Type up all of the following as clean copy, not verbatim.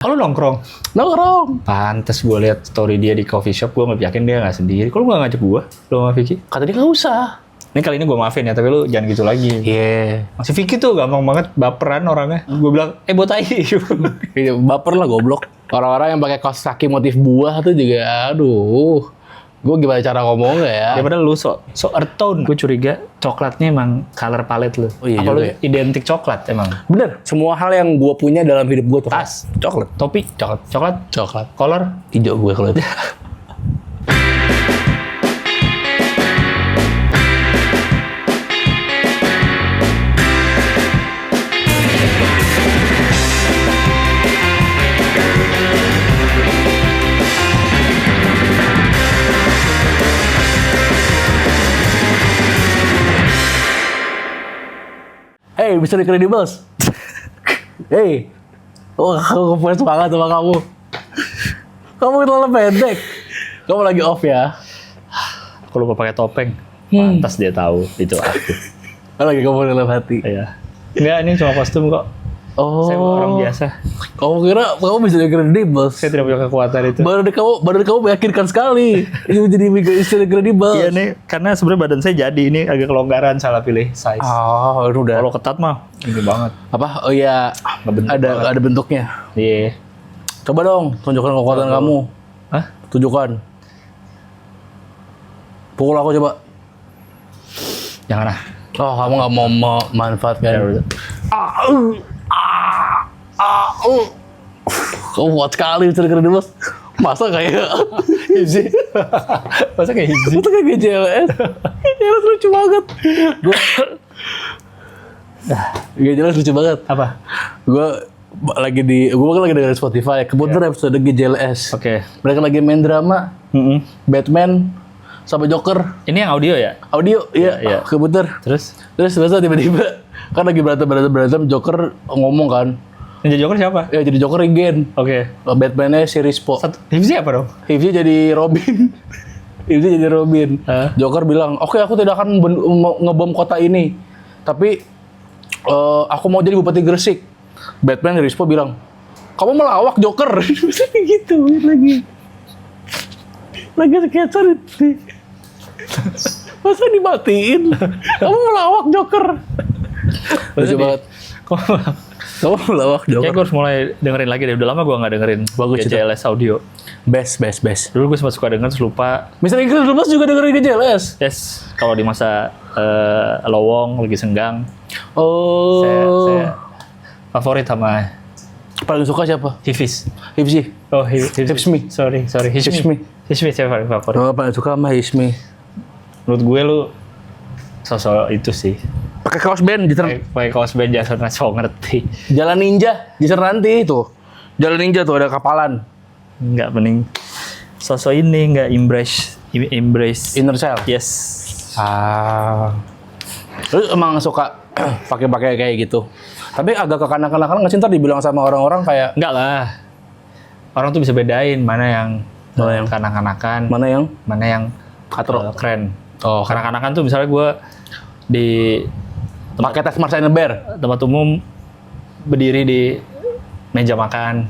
Oh, lu nongkrong? Nongkrong. Pantes gue liat story dia di coffee shop, gue nggak yakin dia nggak sendiri. Kok lu nggak ngajak gue? Lu sama Vicky? Kata dia nggak usah. Ini kali ini gue maafin ya, tapi lu jangan gitu lagi. Iya. Masih Vicky tuh gampang banget baperan orangnya. Gue bilang, buat tai. Yeah. Baper lah goblok. Orang-orang yang pakai kaos kaki motif buah tuh juga, aduh. Gue gimana cara ngomongnya ya? Ya padahal lu so earth tone. Gue curiga coklatnya emang color palette lu. Oh iya apa juga lu ya? identik coklat emang? Bener. Semua hal yang gue punya dalam hidup gue tuh Tas, coklat. topi, coklat, Coklat. color. Hijau gue kalau itu. Hey, Mr. Incredibles. Hey. Oh, aku punya semangat sama kamu. Kamu terlalu pendek. Kamu lagi off ya? Aku lupa pakai topeng. Pantas dia tahu itu aku. Lagi kamu dalam hati. Iya. Enggak, ini cuma kostum kok. Oh. Saya orang biasa. Kamu kira kamu bisa Incredibles? Saya tidak punya kekuatan itu. Badan kamu meyakinkan sekali. Ini menjadi Mr. Incredibles. Iya nih, karena sebenarnya badan saya jadi ini agak kelonggaran, salah pilih size. Oh, udah. Kalau ketat mah ini banget. Apa? Oh iya, Ngebentuk ada bentuknya. Iya. Coba dong, tunjukkan kekuatan kamu. Hah? Tunjukkan. Pukul aku coba. Jangan ah. Oh, kamu nggak mau memanfaatkan. Ya udah. Kamu kuat sekali, Mr. Incredibles. Masa kayak Hibzi. Masa kayak Hibzi? Masa kayak GJLS? GJLS lucu banget. GJLS lucu banget. Apa? Gue lagi dengerin Spotify. Kebetulan episode GJLS. Oke. Mereka lagi main drama. Batman sama Joker. Ini yang audio ya? Audio, iya. Iya. Kebetulan. Terus? Terus tiba-tiba kan lagi berantem Joker ngomong kan. Yang jadi Joker siapa? Ya jadi Joker again. Oke. Batman-nya si Rispo. Hibzi apa dong? Hibzi jadi Robin. Hibzi jadi Robin. Joker bilang, oke, aku tidak akan ngebom kota ini. Tapi aku mau jadi Bupati Gresik. Batman dan Rispo bilang, kamu melawak Joker. Gitu lagi. Lagi sketsa itu. Masa dimatiin? Kamu melawak Joker. Lucu banget. Kamu melawak Joker. Kayaknya gue harus mulai dengerin lagi deh. Udah lama gue nggak dengerin Bagus GJLS audio. Best. Dulu gue sempat suka denger terus lupa. Mr. Incredibles juga dengerin GJLS. Yes, kalau di masa lowong lagi senggang, Oh. saya favorit sama Paling suka siapa? Hifis. Hibzi. Oh, Hifmi. Sorry, Hishmi. Hishmi saya paling favorit. Oh, paling suka sama Hishmi. Menurut gue lu sosok itu sih. Pakai kaos band di Pakai kaos band Jason nggak so ngerti. Jalan Ninja di Seranti itu. Jalan Ninja tuh ada kapalan. Nggak mending sosok ini nggak embrace Inner Cell. yes. Lu emang suka pakai kayak gitu. Tapi agak kekanak-kanakan nggak sih ntar dibilang sama orang-orang kayak Nggak lah. Orang tuh bisa bedain mana yang kanak-kanakan, mana yang katro. keren. Oh, Kanak-kanakan tuh misalnya gue di pakai tas Marciana Bear. tempat umum berdiri di meja makan.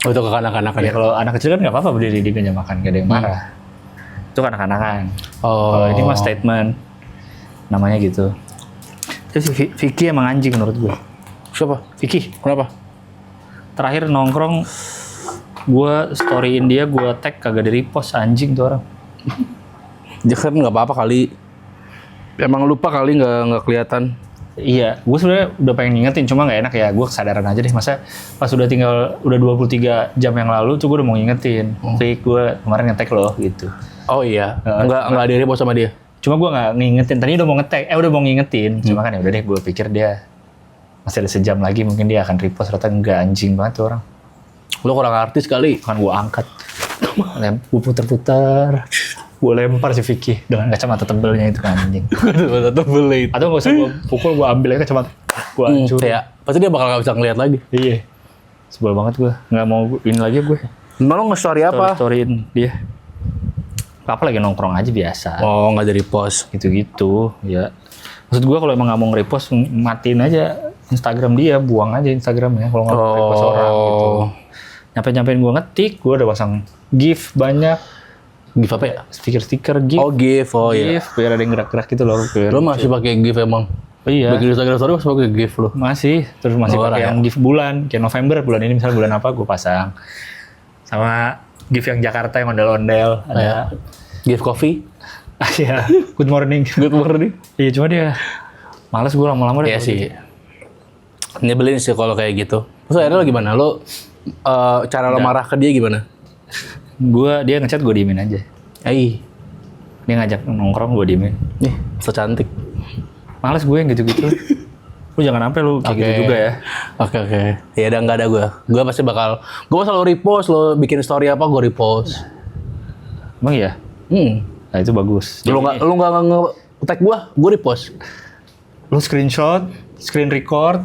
Oh, itu kekanak-kanakan Ya, ya. kalau anak kecil kan nggak apa-apa berdiri di meja makan, gak ada yang marah. Itu kanak-kanakan. Kalau ini mah statement, namanya gitu. Terus Vicky emang anjing menurut gue. Siapa? Vicky, Kenapa? terakhir nongkrong, gue storyin dia, gue tag kagak di repost, anjing tuh orang. Dia kan nggak apa-apa kali. Emang lupa kali nggak kelihatan. Iya, gue sebenarnya udah pengen ngingetin, cuma nggak enak ya. Gue kesadaran aja deh, masa pas udah 23 jam yang lalu tuh gue udah mau ngingetin. Vick, gue kemarin nge-tag loh gitu. Oh iya, nggak di repost sama dia. Cuma gue nggak ngingetin, tadi udah mau nge-tag, udah mau ngingetin. Cuma kan ya udah deh, gue pikir dia masih ada sejam lagi, mungkin dia akan repost. Ternyata enggak, anjing banget tuh orang. Lo kurang artis kali. Kan gue angkat, gue puter-puter, gue lempar si Vicky dengan kacamata tebelnya itu kan anjing. Kacamata tebel itu. Atau nggak usah gue pukul, gue ambil aja kacamata, gue hancur. Ya, pasti dia bakal nggak bisa ngeliat lagi. Iya, sebel banget gue, nggak mau ini lagi gue. Emang lo nge-story apa? Storyin dia. Apa lagi nongkrong aja biasa. Oh, nggak dari post. Gitu-gitu, ya. Maksud gue kalau emang nggak mau nge-repost, matiin aja Instagram dia, buang aja Instagramnya kalau nggak mau repost orang gitu. nyampein gue ngetik, gue udah pasang GIF banyak, GIF apa ya? stiker-stiker GIF. Oh GIF, oh iya. GIF biar ada yang gerak-gerak gitu loh. Lo masih pakai GIF emang? Oh iya. Bikin Instagram story masih pakai GIF lo? Masih, terus masih Oh, pakai ya. yang GIF bulan, kayak November, bulan ini misalnya bulan apa gue pasang. Sama GIF yang Jakarta yang ondel-ondel, ada. GIF coffee? Iya, good morning. Good morning. Iya, cuma dia males gue lama-lama deh. Iya sih. Nyebelin sih kalau kayak gitu. Terus akhirnya lo gimana? Lo cara lo marah ke dia gimana? Dia ngechat gue diemin aja. Dia ngajak nongkrong gue diemin. Nih, so cantik. Males gue yang gitu-gitu. Lu jangan sampai lu kayak gitu juga ya. Oke. Ya udah nggak ada gue. Gue pasti bakal. Gue selalu repost. Lo bikin story apa gue repost. Emang iya? Nah itu bagus. Lo nggak nge-tag gue repost. Lu screenshot, screen record.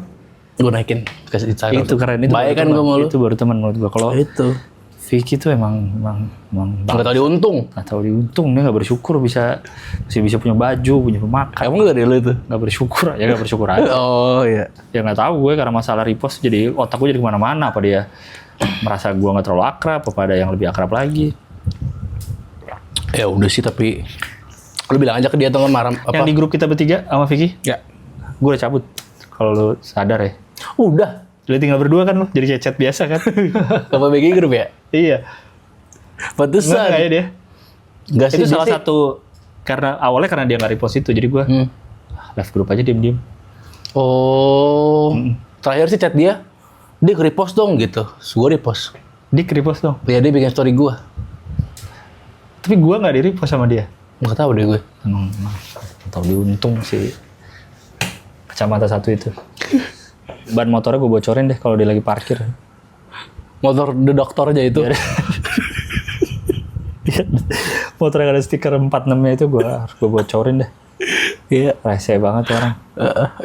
Gue naikin ke Instagram. Itu keren. Itu baik kan gue mau lo. Itu baru teman menurut gue. Kalau Itu. Vicky tuh emang Nggak tahu diuntung. nggak tahu diuntung, dia nggak bersyukur masih bisa punya baju, punya pemakan. Emang gak dari lo itu? Nggak bersyukur ya, nggak bersyukur aja. Oh iya. Ya nggak tahu gue karena masalah repost jadi otak gue jadi kemana-mana. Apa dia merasa gue nggak terlalu akrab, apa ada yang lebih akrab lagi? Ya udah sih tapi lo bilang aja ke dia atau nggak marah apa? Yang di grup kita bertiga sama Vicky, Ya. gue udah cabut. Kalau lu sadar ya. Udah. Lu tinggal berdua kan lu, jadi chat biasa kan? Apa BG grup ya? Iya. Pantesan. Enggak ya dia. Enggak sih. Itu salah satu karena dia nggak repost itu, jadi gue left grup aja diem-diem. Oh. Terakhir sih chat dia repost dong gitu. Gue repost. Dia repost dong. Ya dia bikin story gue. Tapi gue nggak di repost sama dia. Nggak tahu deh gue. Emang tahu diuntung sih. Kacamata satu itu. Ban motornya gue bocorin deh kalau dia lagi parkir. Motor The Doctor aja itu. Motor yang ada stiker 46-nya itu gue bocorin deh. Iya. Rese banget orang.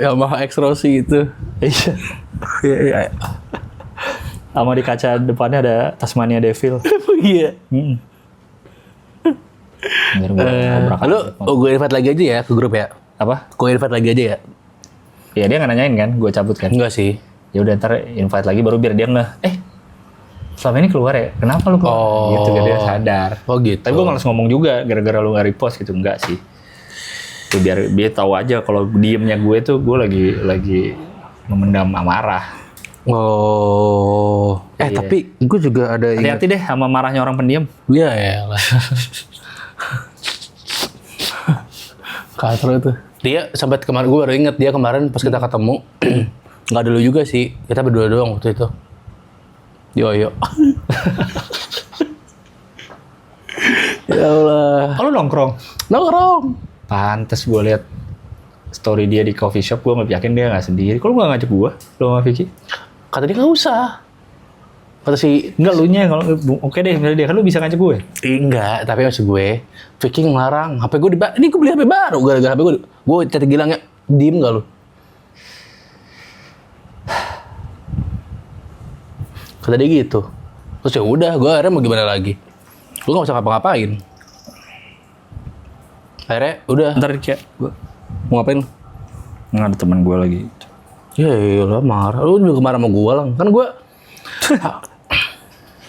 Yamaha X-Rossi itu. Iya. Iya. Sama di kaca depannya ada Tasmania Devil. Iya. Biar gue ngobrak Lu, aja. gue invite lagi aja ya ke grup ya. Apa? Gue invite lagi aja ya. Ya dia nggak nanyain kan, gue cabut kan. Enggak sih. Ya udah ntar invite lagi baru biar dia selama ini keluar ya, kenapa lu keluar? Oh. Gitu biar dia sadar. Oh gitu. Tapi gue males ngomong juga gara-gara lu nggak repost gitu, enggak sih. Tuh, biar dia tahu aja kalau diemnya gue tuh gue lagi memendam amarah. Oh. Iya. Tapi gue juga ada ingat. Hati-hati deh sama marahnya orang pendiam. Iya ya lah. Katro itu. Dia sampai kemarin gue baru inget dia kemarin pas kita ketemu nggak ada lu juga sih, kita berdua doang waktu itu. Yo. Ya Allah. Oh, lu nongkrong? Pantes gue lihat story dia di coffee shop, gue nggak yakin dia nggak sendiri. Kok lu nggak ngajak gue? Lu sama Vicky? Kata dia nggak usah. Kata si Enggak, lu nya kalau oke deh, misalnya dia kan lu bisa ngajak gue. enggak, tapi maksud gue, Vicky ngelarang. HP gue ini gue beli HP baru gara-gara HP gue chat Gilangnya, diem nggak lu? Kata dia gitu. Terus ya udah, gue akhirnya mau gimana lagi? Gue nggak bisa ngapa-ngapain. Akhirnya udah. Ntar kayak gue Mau ngapain? nggak ada teman gue lagi. Ya iyalah marah. Lu juga marah sama gue lah. Kan gue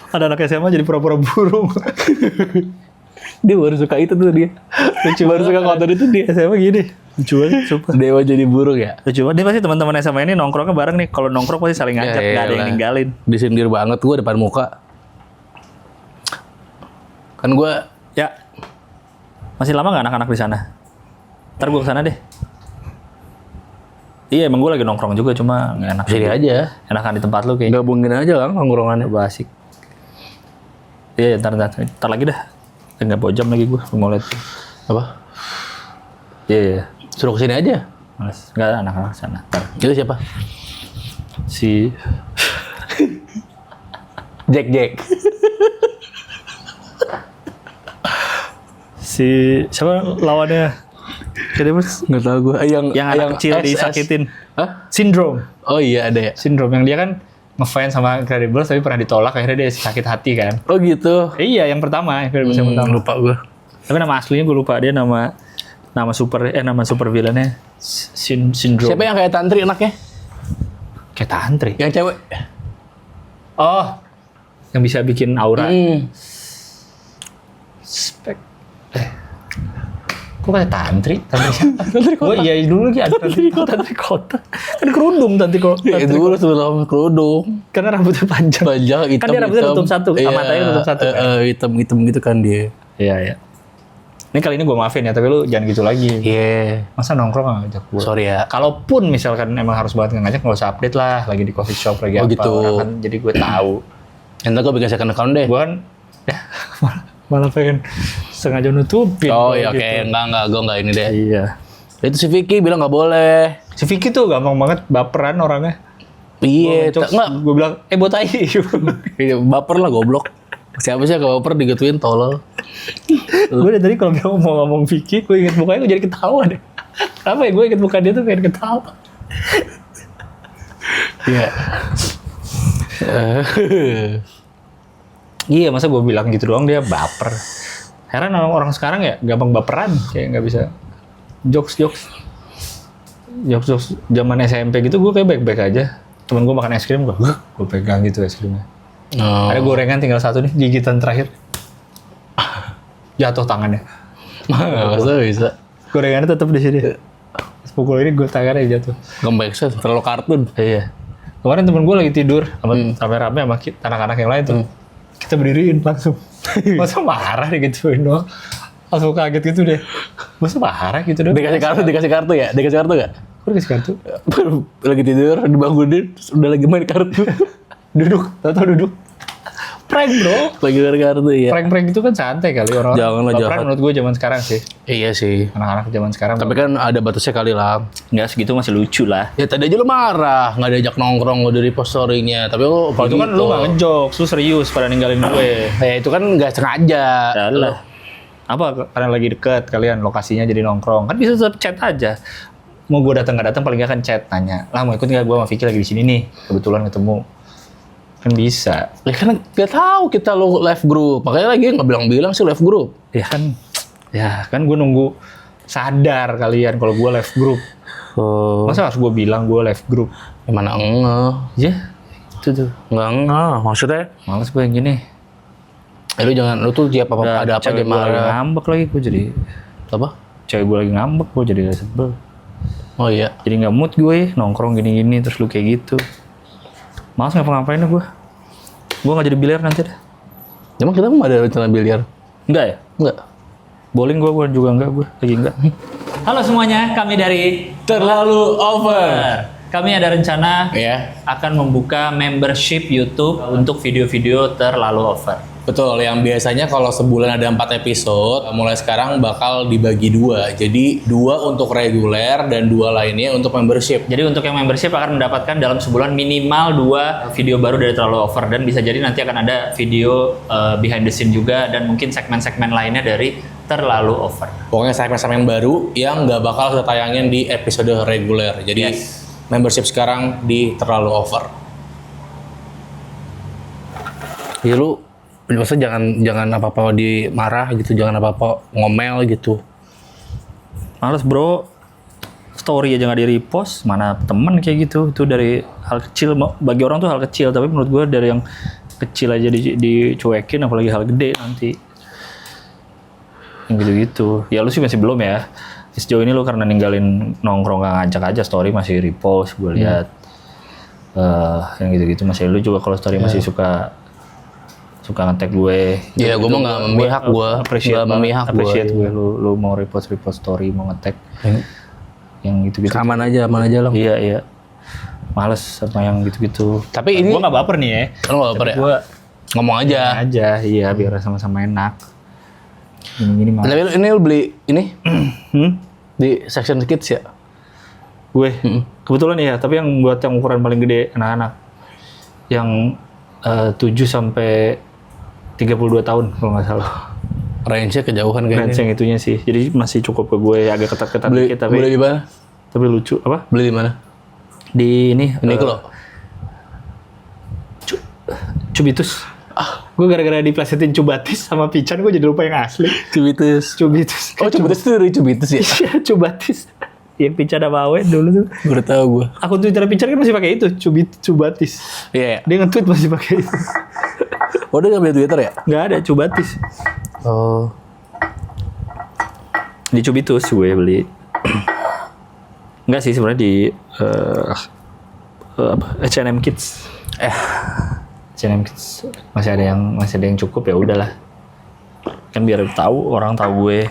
Ada anak SMA jadi pura-pura burung. dia baru suka itu tuh dia. Baru suka konten itu dia. SMA gini. Lucu banget, sumpah. Dewa jadi burung ya. Lucu banget. Dia pasti teman-teman SMA ini nongkrongnya bareng nih. Kalau nongkrong pasti saling ngajak, nggak ada yang elah. ninggalin. Disindir banget gue depan muka. Kan gue Ya. Masih lama nggak anak-anak di sana? Ntar gue kesana deh. Iya, emang gue lagi nongkrong juga, cuma nggak enak. sini aja. Enakan di tempat lu kayaknya. Gabungin aja kan nongkrongannya. Coba asik. Iya, ntar lagi dah. Tinggal jam lagi gue mau lihat. Apa? Iya. Suruh kesini aja. Males. Nggak ada anak-anak sana. Ntar. Itu siapa? Si Jack. si siapa lawannya? Nggak tahu gue. Yang anak kecil SS. disakitin. Hah? Sindrom. Oh iya ada ya. Sindrom yang dia kan ngefans sama Incredibles tapi pernah ditolak, akhirnya dia sakit hati kan. Oh gitu. Iya, yang pertama, Incredibles yang pertama. Lupa gue. Tapi nama aslinya gue lupa, dia nama super villainnya Sindrom. Siapa yang kayak tantri anaknya? Kayak Tantri. Yang cewek. Oh. yang bisa bikin aura. Spek. Kok kayak tantri siapa? Tantri kota. Oh iya dulu lagi ada tantri kota. Kan kerudung tantri kota. Itu dulu sebelum kerudung. Karena rambutnya panjang. Hitam. Kan dia rambutnya tutup satu, matanya tutup satu. Hitam gitu kan dia. Iya. Ini kali ini gue maafin ya, tapi lu jangan gitu lagi. Iya. Masa nongkrong gak ngajak gue? Sorry ya. Kalaupun misalkan emang harus banget ngajak, nggak usah update lah. Lagi di coffee shop, lagi apa. Gitu. Kan, jadi gue tahu. Entar gue bikin second account deh. Gue kan, ya, malah pengen sengaja nutupin. Oh iya, gitu. oke. Enggak. Gue enggak ini deh. Iya. Itu si Vicky bilang nggak boleh. Si Vicky tuh gampang banget baperan orangnya. Iya. Enggak. Gue bilang, botai. Baper lah goblok. Siapa sih yang baper digituin tolol. Gue dari tadi kalau mau ngomong Vicky, gue inget mukanya gue jadi ketawa deh. Kenapa ya gue inget muka dia tuh pengen ketawa. Iya. Iya, masa gue bilang gitu doang dia baper. Heran orang sekarang ya gampang baperan, kayak nggak bisa jokes zaman SMP gitu gue kayak baik-baik aja. Temen gue makan es krim gue pegang gitu es krimnya. Oh. Ada gorengan tinggal satu nih, gigitan terakhir. Jatuh tangannya. Masa bisa. Gorengannya tetap di sini. Pukul ini gue tangannya jatuh. Gak sih, terlalu kartun. Iya. Kemarin temen gue lagi tidur rame-rame sama anak-anak yang lain tuh. Kita berdiriin langsung. Masa marah deh gituin doang. Langsung kaget gitu deh. Masa marah gitu doang. Dikasih kartu ya? Dikasih kartu gak? Kok dikasih kartu? Lagi tidur, dibangunin, terus udah lagi main kartu. Tahu duduk. Prank bro. Lagi main kartu ya. Prank itu kan santai kali orang-orang. Janganlah jahat. Menurut gue zaman sekarang sih. Iya sih. Anak-anak zaman sekarang. Tapi kan ada batasnya kali lah. Nggak segitu masih lucu lah. Ya tadi aja lu marah, nggak diajak nongkrong lo dari post story-nya. Tapi lu kalau itu kan lu nggak ngejokes, lu serius pada ninggalin gue. Ya itu kan nggak sengaja. Yalah. Apa karena lagi deket kalian lokasinya jadi nongkrong kan bisa tetap chat aja. Mau gue datang nggak datang paling nggak kan chat tanya. Lah mau ikut nggak gue sama Vicky lagi di sini nih kebetulan ketemu. Kan bisa. Ya kan nggak tahu kita lo live group. Makanya lagi nggak bilang-bilang sih live group. Ya kan gue nunggu sadar kalian kalau gue live group. Masa harus gue bilang gue live group? Gimana enggak? Ya itu tuh. Enggak. Maksudnya? Males gue yang gini. Lu tuh siapa apa ada apa dia marah. Lagi ngambek lagi gue jadi. Apa? Cewek gue lagi ngambek gue jadi sebel. Oh iya. Jadi nggak mood gue nongkrong gini-gini terus lu kayak gitu. Males ngapa-ngapain gue. Gue nggak jadi biliar nanti dah. Emang kita mau ada rencana biliar? Enggak ya? Enggak. Bowling gue juga enggak, gue lagi enggak. Halo semuanya, kami dari Terlalu Over. Kami ada rencana akan membuka membership YouTube untuk video-video Terlalu Over. Betul, yang biasanya kalau sebulan ada 4 episode, mulai sekarang bakal dibagi 2. Jadi 2 untuk reguler dan 2 lainnya untuk membership. Jadi untuk yang membership akan mendapatkan dalam sebulan minimal 2 video baru dari Terlalu Over. Dan bisa jadi nanti akan ada video behind the scene juga dan mungkin segmen-segmen lainnya dari Terlalu Over. Pokoknya segmen-segmen baru yang nggak bakal kita tayangin di episode reguler. Jadi membership sekarang di Terlalu Over. Ya lu maksudnya jangan apa-apa dimarah gitu, jangan apa-apa ngomel gitu. Males bro, story aja nggak di-repost, mana temen kayak gitu. Itu dari hal kecil, bagi orang tuh hal kecil, tapi menurut gue dari yang kecil aja dicuekin, apalagi hal gede nanti. Yang gitu-gitu. Ya lu sih masih belum ya. Sejauh ini lu karena ninggalin nongkrong gak ngajak aja, story masih repost, gue lihat. Yang gitu-gitu masih lu juga kalau story masih suka nge-tag gue. Iya, gue mau nggak memihak gue. Appreciate gue. Lu mau repost story, mau nge-tag. Yang gitu-gitu. Aman aja lah. Iya. Males sama yang gitu-gitu. Tapi ini gue nggak baper nih ya. Lu nggak baper ya? Gue ngomong aja. Iya, biar sama-sama enak. Gini males. Tapi ini lu beli ini di section kids ya? Gue kebetulan ya. Tapi yang buat yang ukuran paling gede anak-anak. Yang 7 sampai 32 tahun kalau nggak salah. Range-nya kejauhan kayaknya. Range yang itunya sih. Jadi masih cukup ke gue, agak ketat-ketat dikit tapi. Beli di mana? Tapi lucu. Apa? Beli di mana? Di ini. Uniqlo. Cubitus. Gue gara-gara diplesetin Cubatis sama Pican, gue jadi lupa yang asli. Cubitus. Oh, Cubitus itu dari Cubitus ya? Iya, Cubatis. Yang Pican sama Awe dulu tuh. Gue udah tahu gue. Akun Twitter Pican kan masih pakai itu, Cubatis. Iya. Dia nge-tweet masih pakai itu. Oh, dia nggak beli Twitter ya? Nggak ada, Cubatis. Oh. Di Cubitus gue beli. Enggak sih sebenarnya di H&M Kids. H&M Kids masih ada yang cukup, ya udahlah. Kan biar orang tahu gue.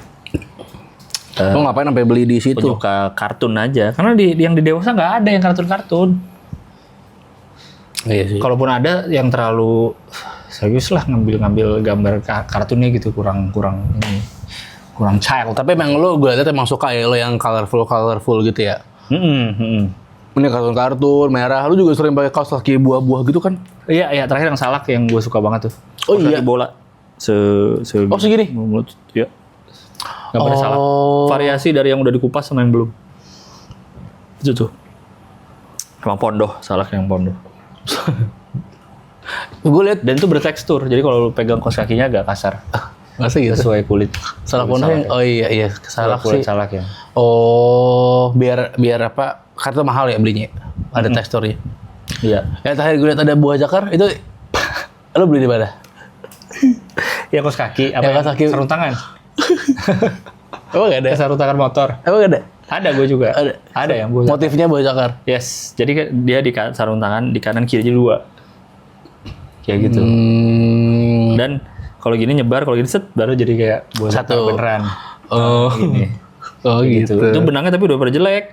Lo ngapain sampai beli di situ? Penyuka kartun aja. Karena yang di dewasa nggak ada yang kartun-kartun. Iya sih. Kalaupun ada yang terlalu serius lah, ngambil gambar kartunnya gitu, kurang child. Tapi emang lo gue liat emang suka ya lo yang colorful gitu ya. Ini kartun merah. Lu juga sering pakai kaos kaki buah-buah gitu kan? Iya, terakhir yang Salak yang gue suka banget tuh. Oh kaos iya. kaki bola. Segini? Iya. Gambar Salak. Variasi dari yang udah dikupas sama yang belum. Itu tuh. Emang pondoh, Salak yang pondoh. Gue liat Dan itu bertekstur. Jadi kalau lu pegang kaos kakinya agak kasar. masa gitu. Sesuai kulit. Salak pondoh yang, oh iya Salak sih. Salak ya. Oh, biar apa? Kartu mahal ya belinya. Ada teksturnya. Iya. Ya terakhir gue liat ada buah jakar itu lo beli di mana? Ya kaos kaki, apa Ya, kaos kaki. sarung tangan? Emang gak ada? Sarung tangan motor. Emang gak ada? Ada gue juga. Ada yang gue. Motifnya buah jakar. Yes. Jadi dia di sarung tangan di kanan kirinya 2. Kayak gitu. Dan kalau gini nyebar, kalau gini set baru jadi kayak buah jakar Satu. beneran. Oh. Gini. Oh gitu. Itu benangnya tapi udah pada jelek.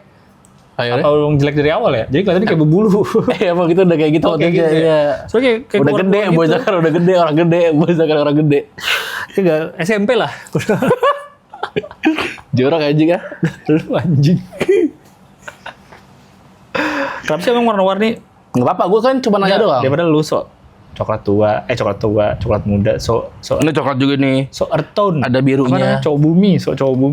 Akhirnya? Atau jelek dari awal ya? Jadi kelihatannya kayak berbulu. Emang gitu udah kayak gitu Oh, kayak motifnya. gitu ya? Iya. Soalnya kayak Udah gede, keluar-keluar buah gitu. jakar udah gede, orang gede, buah jakar orang gede. Kayak SMP lah. Jorok anjing kan? Lu anjing. Kenapa sih emang warna-warni? Nggak apa-apa, gue kan cuma nanya doang. Daripada lu coklat tua, coklat muda, Ini coklat juga nih. earth tone. Ada birunya. Apa namanya? Cowok bumi.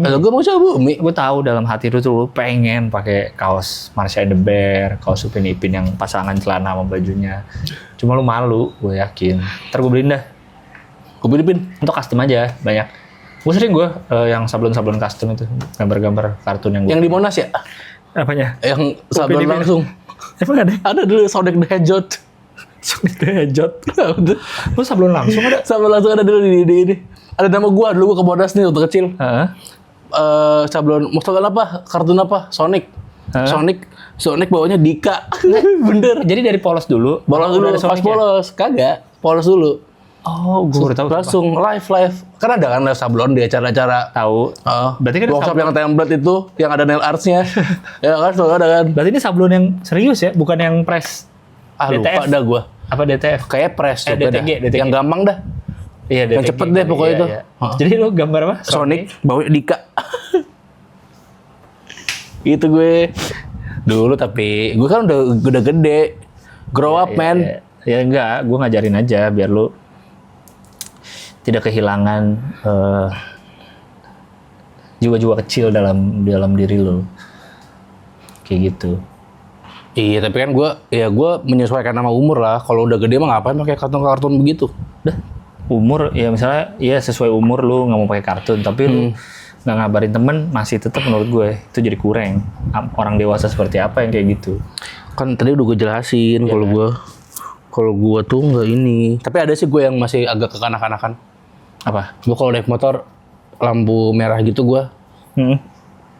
Kalau gue mau coba bumi. Gue tahu dalam hati lu tuh lu pengen pakai kaos Marsha and the Bear, kaos Upin Ipin yang pasangan celana sama bajunya. Cuma lu malu, gue yakin. Ntar gue beliin dah. Gue pilih Untuk custom aja, banyak. Gue sering yang sablon-sablon custom itu, gambar-gambar kartun yang gue. yang di Monas ya? Apanya? Yang sablon Upin Ipin. langsung. Emang ada? Ada dulu Sonic the Hedgehog. Sonic the Hedgehog. Lu sablon langsung ada? Sablon langsung ada dulu di ini. Ada nama gua dulu gua ke Monas nih waktu kecil. Heeh. Sablon sablon apa? Kartun apa? Sonic. Hah? Sonic bawanya Dika. Bener. Jadi dari polos dulu. Polos dulu, Udah ada pas Sonicnya? polos. Kagak, polos dulu. Oh, gue baru tahu. Langsung live. Kan ada kan sablon di acara-acara. Tahu. Berarti kan workshop sablon- yang template itu, yang ada nail arts-nya. Ya kan, selalu ada kan. Berarti ini sablon yang serius ya, bukan yang press. Lupa dah gua. Apa DTF? Kayak press coba dah. DTG. Yang gampang dah. Iya, Yang cepet deh pokoknya itu. Iya. Jadi lu gambar apa? Sonic bawa Dika. Itu gue. Dulu tapi gue kan udah gede. Grow up, man. Ya enggak, gue ngajarin aja biar lu tidak kehilangan jiwa-jiwa kecil dalam diri lu. Kayak gitu. Iya, tapi kan gue menyesuaikan sama umur lah. Kalau udah gede mah ngapain pakai kartun-kartun begitu? Udah, umur ya misalnya ya sesuai umur lu nggak mau pakai kartun, tapi lu nggak ngabarin temen, masih tetap menurut gue itu jadi kurang. Orang dewasa seperti apa yang kayak gitu? Kan tadi udah gue jelasin kalau gue tuh nggak ini. Tapi ada sih gue yang masih agak kekanak-kanakan. Apa? Gue kalau naik motor lampu merah gitu gue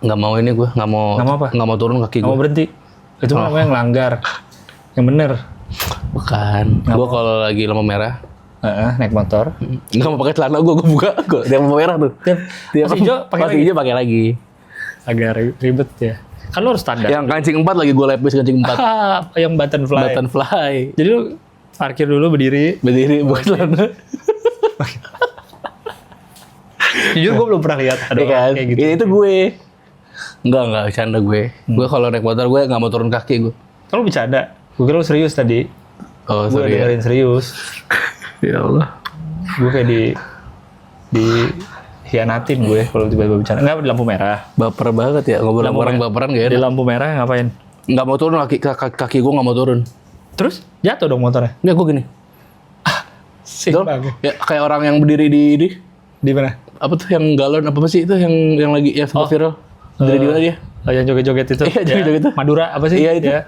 nggak mau ini, gue nggak mau apa? nggak mau turun kaki Nggak mau gue. berhenti? Itu namanya ngelanggar. Yang bener. Bukan. Gue kalau lagi lampu merah Naik motor. nggak mau pakai celana gue buka. Gue dia lampu merah tuh. Dia Pas hijau pakai pas lagi? hijau pakai lagi. Agak ribet ya. Kan lu harus standar. Yang kancing 4 lagi gue lepis kancing 4. Yang button fly. Button fly. Jadi lu parkir dulu berdiri. Berdiri buat celana. Jujur gue belum pernah lihat ada Iya kan? orang kayak gitu. Itu gue. Enggak bercanda gue. Gue kalau naik motor gue nggak mau turun kaki gue. Kalau bercanda, gue kira lu serius tadi. Oh, Gue sorry ya. dengerin serius. Ya Allah. Gue kayak di hianatin gue kalau tiba-tiba bercanda. Enggak, di lampu merah. Baper banget ya, ngobrol sama orang baperan gak Di enak. lampu merah ngapain? Nggak mau turun, kaki gue nggak mau turun. Terus jatuh dong motornya. Nggak, gue gini. Sing Tuh, banget. ya, kayak orang yang berdiri di Di mana? apa tuh yang galon apa sih itu yang lagi yang sempat viral. Berdiri di mana dia? Oh, yang joget-joget itu. Iya, joget-joget itu. Madura apa sih? Iya itu. Ya.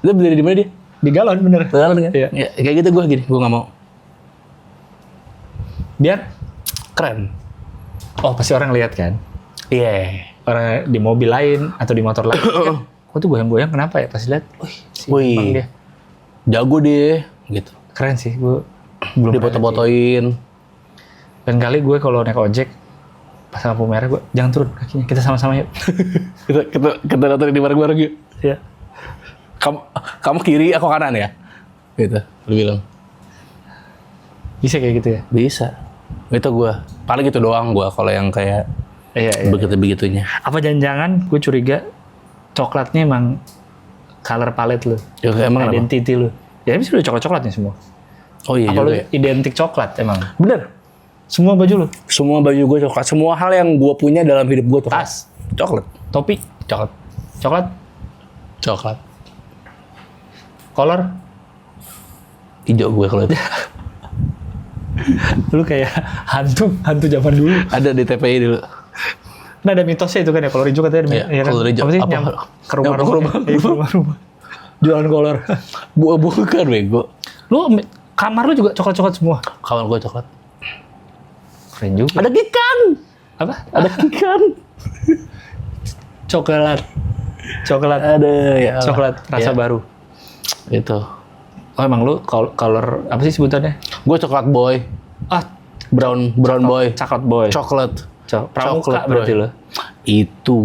Dia berdiri di mana dia? Di galon bener. Galon kan? Iya. Ya, kayak gitu gue gini, gue nggak mau. Biar keren. oh pasti orang lihat kan. Iya. Orang di mobil lain atau di motor lain kan, kok tuh goyang-goyang kenapa ya? Pas lihat, Wih. Bang dia. Jago dia gitu. Keren sih, gue belum pernah Dipoto-fotoin. Dan kali gue kalau naik ojek pas lampu merah gue jangan turun kakinya, kita sama-sama yuk. kita nonton di bareng-bareng yuk. Ya. Kamu kiri, aku kanan ya. Gitu. Lu bilang. Bisa kayak gitu ya? Bisa. Itu gue. Paling gitu doang gue kalau yang kayak Iya. begitu-begitunya. Apa jangan-jangan gue curiga coklatnya emang color palette lu, Ya, emang apa? identity lu. Ya ini sudah coklat-coklat nih semua. Oh iya Apa lu juga ya. identik coklat emang? Bener. Semua baju lu? Semua baju gue coklat. Semua hal yang gue punya dalam hidup gue coklat. Tas, Coklat. topi, Coklat. coklat, Coklat. kolor. Hijau gue kalau itu. Lu kayak hantu zaman dulu. Ada di TPI dulu. Nah ada mitosnya itu kan ya, kolor hijau katanya. Iya, Ya kan? kolor hijau. Apa sih? Apa? Ke rumah-rumah. Iya, ke rumah-rumah. Jualan kolor. Bukan bego. Lu kamar lu juga coklat-coklat semua. Kawan gue coklat. Keren juga. Ada ikan. Apa? Ada ikan. Coklat. Coklat. Ada ya. Coklat rasa Ya. baru. Itu. Oh emang lu color apa sih sebutannya? Gue coklat boy. Ah, Brown boy. coklat boy. Coklat. Pramuka Coklat, berarti bro. lo. Itu.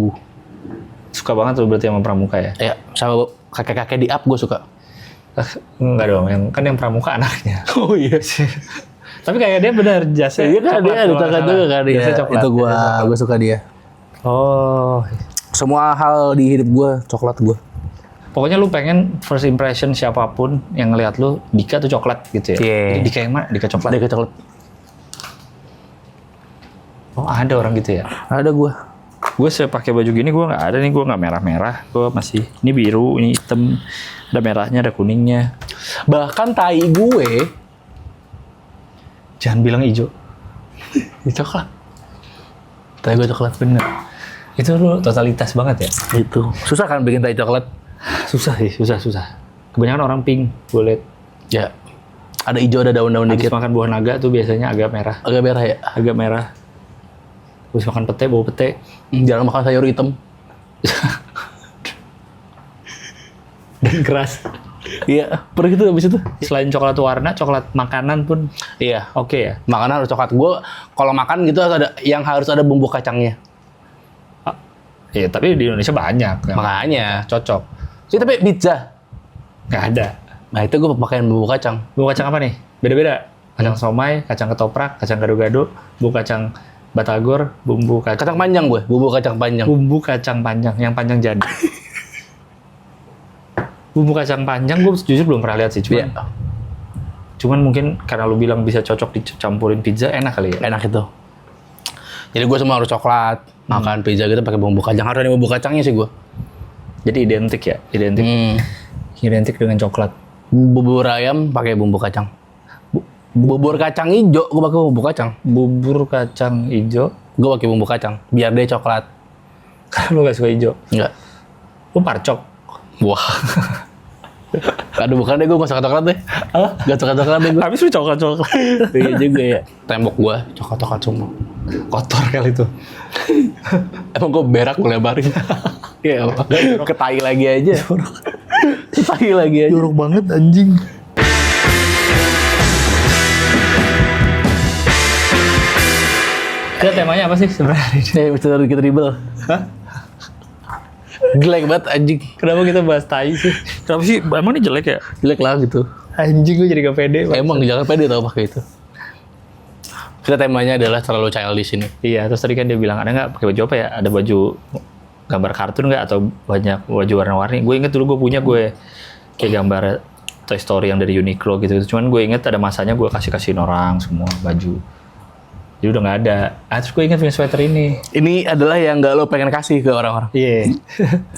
Suka banget lu berarti sama pramuka ya? Ya, sama kakek-kakek di up gue suka. Enggak dong, yang pramuka anaknya. Oh iya. Tapi kayak dia benar jasa. Iya kan dia ada coklat juga kan dia. Jasa coklat. Itu gue suka dia. Oh. Semua hal di hidup gue coklat gue. Pokoknya lu pengen first impression siapapun yang ngelihat lu, Dika tuh coklat gitu ya? Iya. Jadi Dika yang mana? Dika coklat? Dia coklat. Oh ada orang gitu ya? Ada gue. Gue pakai baju gini gue nggak ada nih, gue nggak merah-merah, gue masih ini biru, ini hitam, ada merahnya, ada kuningnya. Bahkan tai gue Jangan bilang hijau. coklat. Tai gue coklat. Bener. Itu lu totalitas banget ya? Itu. Susah kan bikin tai coklat? Susah sih, susah. Kebanyakan orang pink, gue liat. Ya. Ada hijau, ada daun-daun Habis dikit. makan buah naga tuh biasanya agak merah. Agak merah ya. Agak merah. Habis makan pete, bau pete. Jarang makan sayur hitam. Dan keras. Iya. Pergi tuh habis itu. Selain coklat warna, coklat makanan pun Iya. oke ya? Makanan harus coklat. Gue kalau makan gitu harus ada bumbu kacangnya. Iya, tapi di Indonesia banyak. yang Makanya. cocok. Sih tapi pizza. Nggak ada. Nah itu gue pakaiin bumbu kacang. Bumbu kacang apa nih? Beda-beda. Kacang somai, kacang ketoprak, kacang gado-gado, bumbu kacang batagor, bumbu Kacang panjang gue. Bumbu kacang panjang. bumbu kacang panjang, yang panjang jadi. Bumbu kacang panjang gue jujur belum pernah lihat sih, Iya. cuman mungkin karena lu bilang bisa cocok dicampurin pizza, enak kali ya. Enak itu. Jadi gue semua harus coklat. Makan pizza gitu pakai bumbu kacang. Harus ada bumbu kacangnya sih gue. Jadi identik ya, identik dengan coklat. Bubur ayam pakai bumbu kacang. Bubur kacang hijau gue pakai bumbu kacang. Bubur kacang hijau, Gue pakai bumbu kacang biar dia coklat. lu gak suka hijau? Enggak. Lu parcok. Wah. Aduh bukan deh, gue gak suka coklat deh. Gak suka coklat deh gue. Habis lu coklat-coklat. Iya juga ya. Tembok gue coklat-coklat semua. Kotor kali tuh. Emang gue berak gue lebarin. Iya, ketai lagi aja. Ketai lagi aja. Jorok banget anjing. Kita temanya apa sih sebenarnya hari ini? Bisa kita dribble. Hah? Jelek banget anjing. Kenapa kita bahas tai sih? Kenapa sih? Emang ini jelek ya? Jelek lah gitu. Anjing gue jadi gak pede. Emang jangan pede tau pakai itu. Kita temanya adalah terlalu childish ini. Iya, terus tadi kan dia bilang ada nggak pakai baju apa ya? Ada baju gambar kartun nggak atau banyak baju warna-warni? Gue inget dulu gue punya kayak gambar Toy Story yang dari Uniqlo gitu. Cuman gue inget ada masanya gue kasih-kasihin orang semua baju. Jadi udah nggak ada. Terus gue inget punya sweater ini. Ini adalah yang gak lo pengen kasih ke orang-orang. Iya.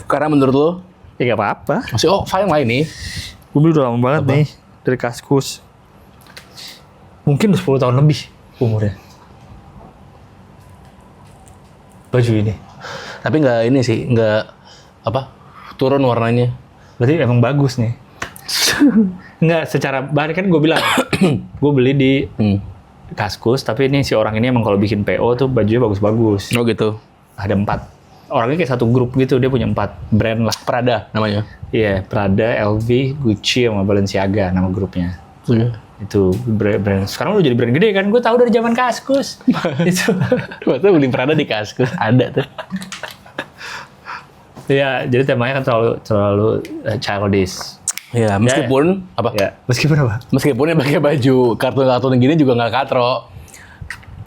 Karena menurut lo, Ya nggak apa-apa. masih fine lah ini. Gue beli udah lama banget nih dari Kaskus. Mungkin udah 10 tahun lebih umurnya. Baju ini. Tapi nggak ini sih, nggak apa turun warnanya. Berarti emang bagus nih. Enggak, secara bahan kan gue bilang. Gue beli di Kaskus, tapi ini si orang ini emang kalau bikin PO tuh bajunya bagus-bagus. Oh gitu. Ada 4. Orangnya kayak satu grup gitu, dia punya 4 brand lah. Prada namanya. Iya, Prada, LV, Gucci, sama Balenciaga nama grupnya. Itu brand. Sekarang udah jadi brand gede kan? Gue tahu dari zaman Kaskus. Itu. Waktu beli Prada di Kaskus. Ada tuh. Iya, jadi temanya kan terlalu childish. Ya, meskipun apa? Ya, meskipun apa? Meskipun yang pakai baju kartun-kartun gini juga nggak katro.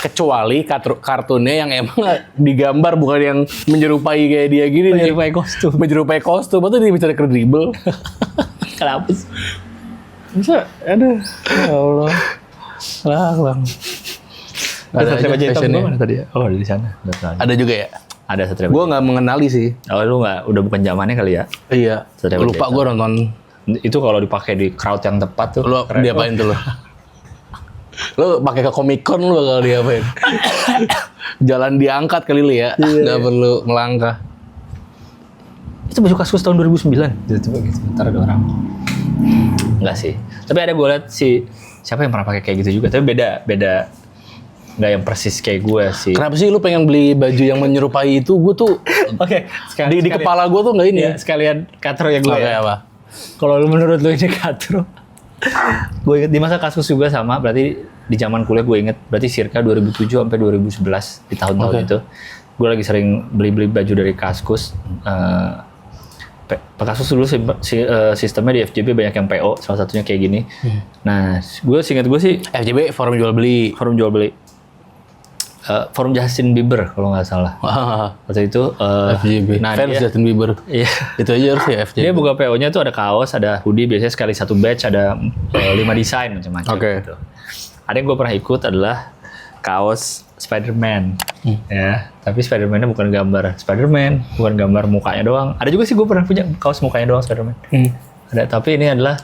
Kecuali kartunnya yang emang digambar bukan yang menyerupai kayak dia gini. Menyerupai kostum. Menyerupai kostum, itu dia bisa kredibel. Kenapa sih? Bisa, aduh. Ya Allah. Lang. Ada Satria Baja Hitam fashionnya. gue mana tadi ya? Oh, di sana. Ada juga ya? Ada Satria Baja. Gue nggak mengenali sih. Oh, lu nggak? Udah bukan zamannya kali ya? Iya. Satria Baja Lupa Hitam. gue nonton. Itu kalau dipakai di crowd yang tepat tuh. Lu keren. diapain tuh lo? Lu pakai ke Comic Con lu kalau diapain? Jalan diangkat kali lu ya. Nggak perlu melangkah. Itu baju Kaskus tahun 2009. Coba gitu. Ntar ada orang. Enggak sih. Tapi ada gue liat siapa yang pernah pakai kayak gitu juga. Tapi beda. Nggak yang persis kayak gue sih. Kenapa sih lu pengen beli baju yang menyerupai itu? Gue tuh Oke. di kepala gue tuh nggak ini. Ya, sekalian katro ya gue Oke, ya. apa? Kalau lu menurut lu ini katro. Gue inget di masa Kaskus juga sama. Berarti di zaman kuliah gue inget. Berarti circa 2007 sampai 2011 di tahun-tahun Oke. itu. Gue lagi sering beli baju dari Kaskus. Kaskus dulu sistemnya di FJB banyak yang PO. Salah satunya kayak gini. Nah, seinget gue sih FJB forum jual beli. forum jual beli. Forum Justin Bieber kalau nggak salah. Waktu itu FJB. nah Fans dia, Justin Bieber. iya. Itu aja harus ya FJB. Dia buka PO-nya tuh ada kaos, ada hoodie, biasanya sekali satu batch ada 5 desain macam-macam Oke. gitu. Ada yang gue pernah ikut adalah kaos Spider-Man. Ya, tapi Spider-Man-nya bukan gambar Spider-Man, bukan gambar mukanya doang. Ada juga sih gue pernah punya kaos mukanya doang Spider-Man. Ada, tapi ini adalah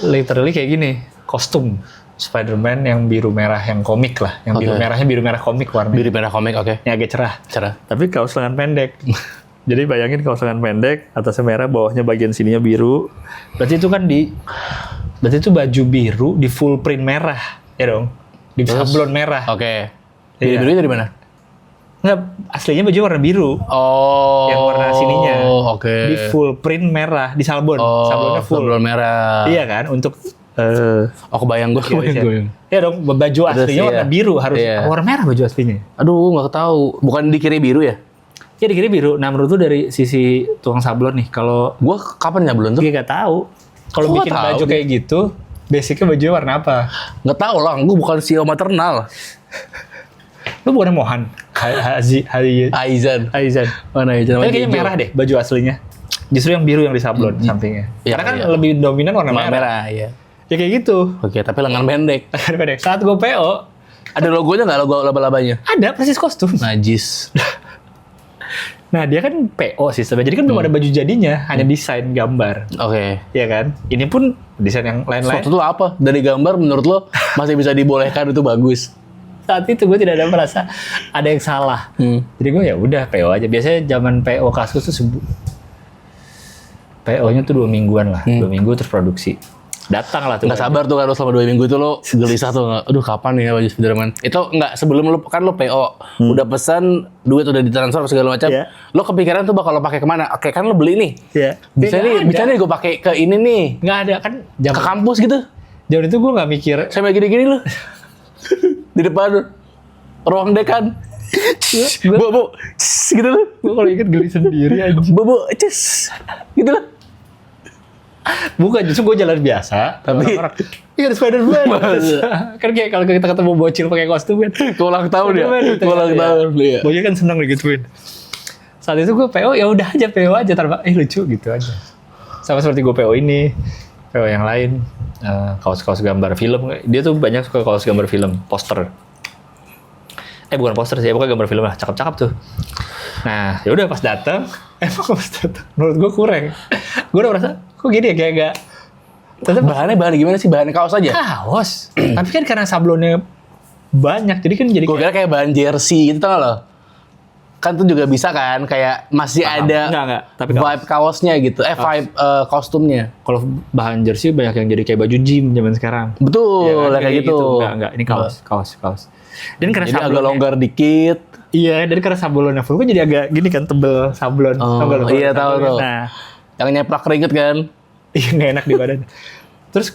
literally kayak gini, kostum Spider-Man yang biru merah yang komik lah, yang biru merahnya biru merah komik warnanya. Biru merah komik, oke. Yang agak cerah. Cerah. Tapi kaos lengan pendek. Jadi bayangin kaos lengan pendek, atasnya merah, bawahnya bagian sininya biru. Berarti itu baju biru di full print merah, ya dong? Di sablon merah. Oke. Iya. Birunya dari mana? Enggak, aslinya baju warna biru. Oh. Yang warna sininya. Oke. Di full print merah, di sablon. Oh, Sablonnya full. sablon merah. Iya kan? Untuk Oh, kebayang gue. Iya dong, baju aslinya warna iya. biru harus Iya. warna merah baju aslinya. Aduh, nggak tahu. Bukan dikira biru ya? Ya dikira biru. Nah menurut tuh dari sisi tukang sablon nih, kalau Gue kapan nyablon tuh? dia nggak tau. Kalau Kok bikin nggak tahu? baju kayak gitu, basicnya bajunya warna apa? Nggak tahu lah. Gue bukan CEO maternal. Lu bukan Mohan? Aizan. Aizan. Mana Aizan? Tapi kayaknya merah deh baju aslinya. Justru yang biru yang di sablon sampingnya. Iya, Karena kan iya. lebih dominan warna Warna merah. merah, iya. Ya kayak gitu. Oke, tapi lengan pendek. Saat gue PO, Ada logonya nggak? Logo laba-labanya? ada persis kostum. Najis. Nah dia kan PO sistemnya, jadi kan belum ada baju jadinya, hanya desain gambar. Oke. Iya kan? Ini pun desain yang lain-lain. Suatu itu apa? Dari gambar menurut lo masih bisa dibolehkan itu bagus? Saat itu gue tidak ada merasa ada yang salah. Jadi gue ya udah PO aja. Biasanya zaman PO Kaskus tuh PO-nya tuh 2 mingguan lah, 2 minggu terus produksi. Datang lah tuh. Nggak sabar tuh kan lo selama 2 minggu itu lo gelisah tuh. Aduh kapan ya baju Spiderman? Itu nggak sebelum lo kan lo PO udah pesan duit udah ditransfer segala macam. Iya. Lo kepikiran tuh bakal lo pakai kemana? Oke kan lo beli nih. Iya. Bisa nih gue pakai ke ini nih. Nggak ada kan. Ke kampus gitu. Zaman itu gue nggak mikir. Sampai gini-gini lo. Di depan ruang dekan. Bobo, gitu lo. Gue kalau inget geli sendiri aja. Bobo, gitu lo. Bukan, justru gue jalan biasa. Tapi- orang-orang, iya ada Spider-Man. Kan kayak kalau kita ketemu bocil pakai kostum kan. Ulang tahun ya. Spider-Man gitu Ulang kan, tahun. ya. Iya. Bocil kan seneng digituin. Saat itu gue PO, ya udah aja PO aja. Lucu gitu aja. Sama seperti gue PO ini. PO yang lain. Kaos-kaos gambar film. Dia tuh banyak suka kaos gambar film. Poster. Bukan poster sih. Pokoknya gambar film lah. Cakep-cakep tuh. Nah, ya udah pas datang. Emang pas datang. Menurut gue kurang. Gue udah merasa, kok gini ya kayak gak. Tetap Bahannya gimana sih? Bahannya kaos aja? kaos. Tapi kan karena sablonnya banyak, jadi kan jadi Gue kira kayak bahan jersey gitu tau gak lo? kan tuh juga bisa kan kayak masih ada Enggak, tapi vibe kaosnya gitu. Vibe kostumnya. Kalau bahan jersey banyak yang jadi kayak baju gym zaman sekarang. Betul, Ya kan? kayak gitu. Enggak, ini kaos. Dan karena Jadi agak sablonnya- longgar dikit. Iya, dan karena sablonnya full kan jadi agak gini kan tebel sablon. Oh, Tau nggak lo? iya, tahu. Nah, Yang nyeplak keringet kan. iya nggak enak di badan. Terus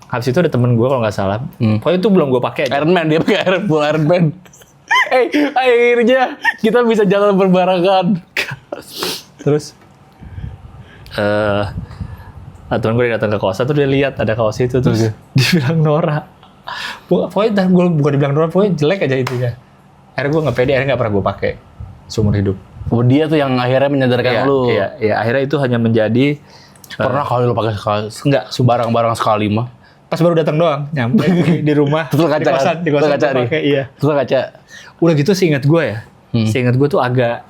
habis itu ada temen gue kalau nggak salah. Pokoknya itu belum gue pakai. Iron Man, dia pakai Iron Man. Akhirnya kita bisa jalan berbarengan. Terus temen gue datang ke kosan tuh dia lihat ada kaos itu terus dia bilang Nora. Pokoknya gue bukan dibilang Nora, pokoknya jelek aja intinya. Akhirnya gue nggak pede, akhirnya nggak pernah gue pakai seumur hidup. Oh, dia tuh yang akhirnya menyadarkan lu. Iya, akhirnya itu hanya menjadi Pernah kali lu pakai sekali. enggak Barang-barang sekali mah. pas baru datang doang, nyampe di rumah, Terus kaca di kosan, kan? di kosan Terus kaca gua nih? pakai, iya. Terus kaca. Udah gitu seingat gue ya, seingat gue tuh agak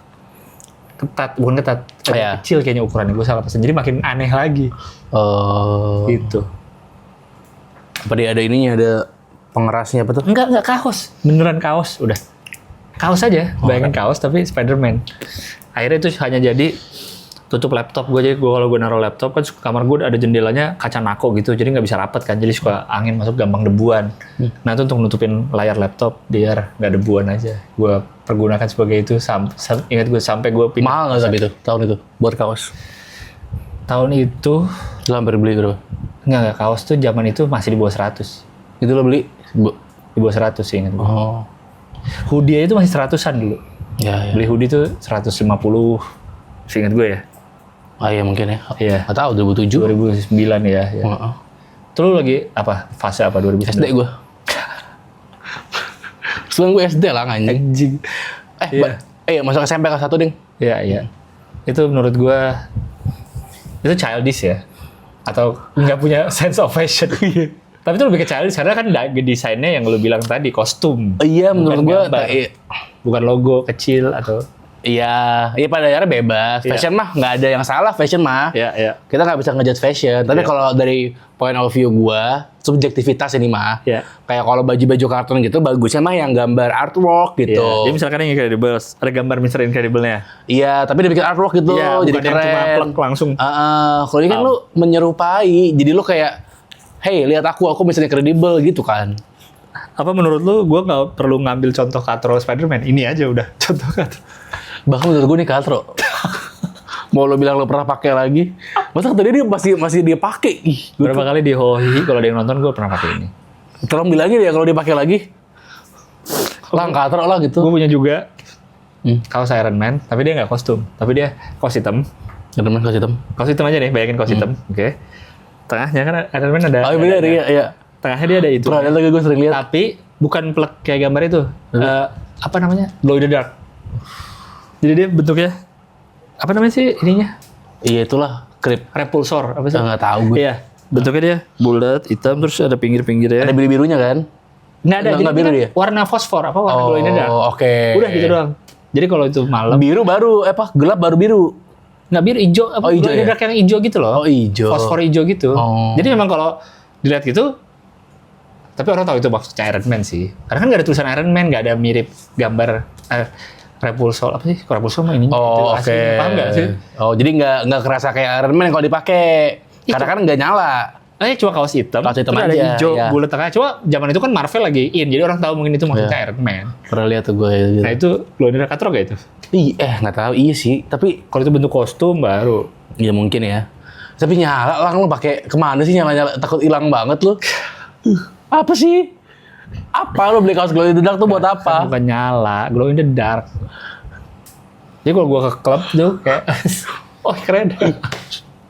bukan ketat, agak Iya. kecil kayaknya ukurannya, gue salah pesan, jadi makin aneh lagi, gitu. Apa dia ada ininya, ada pengerasnya apa tuh? Enggak kaos, beneran kaos, udah. Kaos aja, bayangin kaos tapi Spider-Man. Akhirnya itu hanya jadi tutup laptop gue, jadi kalau gue naruh laptop kan kamar gue ada jendelanya kaca nako gitu, jadi nggak bisa rapet kan, jadi suka angin masuk gampang debuan. Nah itu untuk nutupin layar laptop biar nggak debuan aja. Gue pergunakan sebagai itu, ingat gue sampai gue pindah. Mahal nggak tapi itu tahun itu buat kaos? Tahun itu Lu hampir beli berapa? nggak kaos tuh zaman itu masih di bawah 100, Itu lo beli? di bawah 100 sih ingat gue. Oh, Hoodie itu masih 100-an dulu. ya. Beli hoodie tuh 150, seingat gue ya. Ah iya mungkin ya. Iya. Nggak tahu 2007. 2009 ya. Heeh. Itu lu lagi apa? Fase apa 2009? SD gue. Sebelum gue SD lah anjing. Anjing. Masuk SMP kelas 1 ding. Iya. Itu menurut gua itu childish ya. Atau nggak punya sense of fashion. Tapi itu lebih ke childish karena kan desainnya yang lu bilang tadi kostum. Iya menurut Bukan gue. gambar. Bukan logo kecil atau Iya pada akhirnya bebas. Iya. Fashion mah nggak ada yang salah fashion mah. ya. Kita nggak bisa ngejudge fashion. Tapi Iya. kalau dari point of view gue, subjektivitas ini mah. Iya. Kayak kalau baju-baju kartun gitu, bagusnya mah yang gambar artwork gitu. Jadi misalkan yang Incredibles, ada gambar Mr. Incredible-nya. Iya, tapi dibikin artwork gitu, Iya, jadi bukan yang cuma keren. plek langsung. Kalau ini kan lu menyerupai, jadi lu kayak, hey lihat aku Mr. Incredible gitu kan. Apa menurut lu gua nggak perlu ngambil contoh katro Spider-Man? Ini aja udah contoh katro. Bahkan menurut gue nih katro. Mau lo bilang lo pernah pakai lagi? Masa tadi dia masih dia pakai? Ih, Berapa kali di Hohi kalau ada yang nonton gua pernah pakai ini. tolong bilangin ya kalau dia pakai lagi. Lah katro lah gitu. Gue punya juga kaos Iron Man, tapi dia nggak kostum, tapi dia kaos hitam. Iron Man kasih hitam. Kaos hitam aja nih, bayangin kaos hitam, oke. Tengahnya kan Iron Man ada. Oh bener iya. Tengahnya dia ada itu. Pernah ada lagi gue sering lihat. Tapi bukan plek kayak gambar itu. Apa namanya? Glow in the dark. Jadi dia bentuknya apa namanya sih ininya? Iya itulah krip. Repulsor apa sih? Nggak tahu gue. Iya, bentuknya dia bulat, hitam, terus ada pinggir-pinggirnya. Ada biru-birunya kan? Nggak ada, jadi nggak biru kan dia? warna fosfor, apa warna glow in the dark. Oh oke. Udah gitu doang. Jadi kalau itu malam, Biru baru gelap baru biru. nggak biru, hijau, apa Oh, hijau glow in the ya? dark yang hijau gitu loh. Oh hijau. Fosfor hijau gitu. Oh. Jadi memang kalau dilihat gitu, tapi orang tahu itu maksudnya Iron Man sih. Karena kan nggak ada tulisan Iron Man, nggak ada mirip gambar Repulsor apa sih? Kok Repulsor mah ininya itu Oh oke. aslinya, paham nggak sih? Oh jadi nggak kerasa kayak Iron Man kalau dipakai. Karena kan nggak nyala. Cuma kaos hitam, Kaos hitam terus ada aja, hijau, iya. bulat tengah. Cuma zaman itu kan Marvel lagi in, jadi orang tahu mungkin itu maksudnya Iya. Iron Man. Pernah lihat tuh gue. Gitu. Nah itu glow in the dark katro gak itu? Nggak tahu iya sih. Tapi Kalau itu bentuk kostum baru. ya mungkin ya. Tapi nyala lah lu pakai kemana sih nyala takut hilang banget lu. Apa sih? Apa lu beli kaos glow in the dark tuh buat apa? Bukan nyala, glow in the dark. Jadi kalau gua ke klub tuh kayak, oh keren.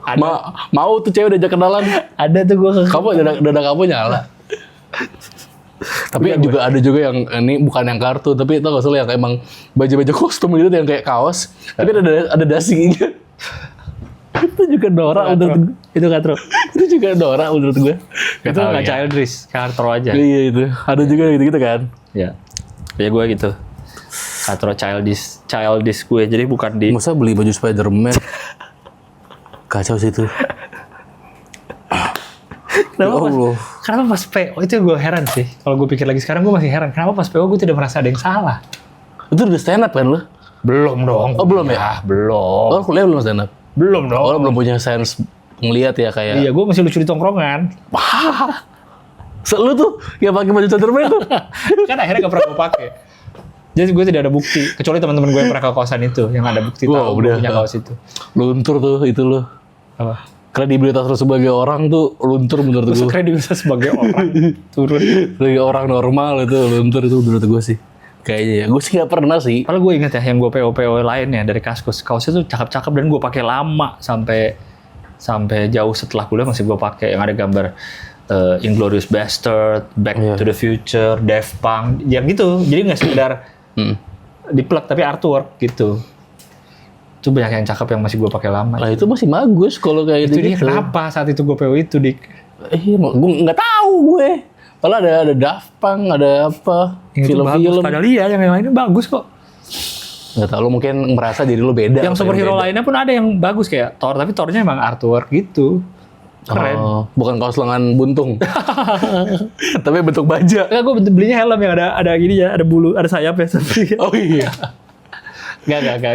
Ada, Mau tuh cewek udah kenalan. ada tuh gua ke Kamu dada kamu nyala. Tapi juga ada juga yang ini bukan yang kartu, tapi tau gak sih yang emang baju-baju kostum gitu yang kayak kaos, tapi ada dasinya. Itu juga norak menurut gue. Itu katro. Itu juga norak menurut gue. Itu nggak childish, katro aja. Iya itu. Ada juga gitu-gitu kan. Ya, ya gua gitu. Katro childish gue. Jadi bukan di. Masa beli baju Spider-Man? Kacau sih itu. Kenapa pas PO itu gue heran sih. Kalau gue pikir lagi sekarang gue masih heran. Kenapa pas PO gue tidak merasa ada yang salah? Itu udah stand up kan lu? Belum dong. Oh, belum ya? Belum. Oh, kuliah belum stand up? Belum dong. Oh, lo belum punya sense ngelihat ya kayak. Iya, gue masih lucu di tongkrongan. Lu tuh yang pakai baju Spiderman tuh. Kan akhirnya gak pernah gue pakai. Jadi gue tidak ada bukti, kecuali teman-teman gue yang pernah ke kosan itu, yang ada bukti tahu gue punya kaos itu. Luntur tuh itu lo. Apa? Kredibilitas lo sebagai orang tuh luntur menurut gue. Kredibilitas sebagai orang turun. Sebagai orang normal itu luntur itu menurut gue sih. Kayaknya ya, gue sih gak pernah sih. Padahal gue ingat ya, yang gue PO lainnya dari Kaskus. Kaosnya tuh cakep-cakep dan gue pakai lama sampai jauh setelah kuliah masih gue pakai, yang ada gambar Inglourious Bastard, Back to the Future, Daft Punk, yang gitu. Jadi nggak sekedar di-plug tapi artwork gitu. Itu banyak yang cakep yang masih gue pakai lama. Lah itu masih bagus kalau kayak itu dia gitu. kenapa saat itu gue PO itu, Dik? Gue nggak tahu gue. Padahal ada Daft Punk, ada apa? Film-film. Padahal iya, yang lainnya bagus kok. Nggak tahu, lu mungkin merasa diri lu beda. Yang superhero lainnya pun ada yang bagus kayak Thor, tapi Thornya emang artwork gitu. Keren. Oh, bukan kaos lengan buntung. Tapi bentuk baja. Enggak, gue belinya helm yang ada gini ya, ada bulu, ada sayapnya. Oh iya. Enggak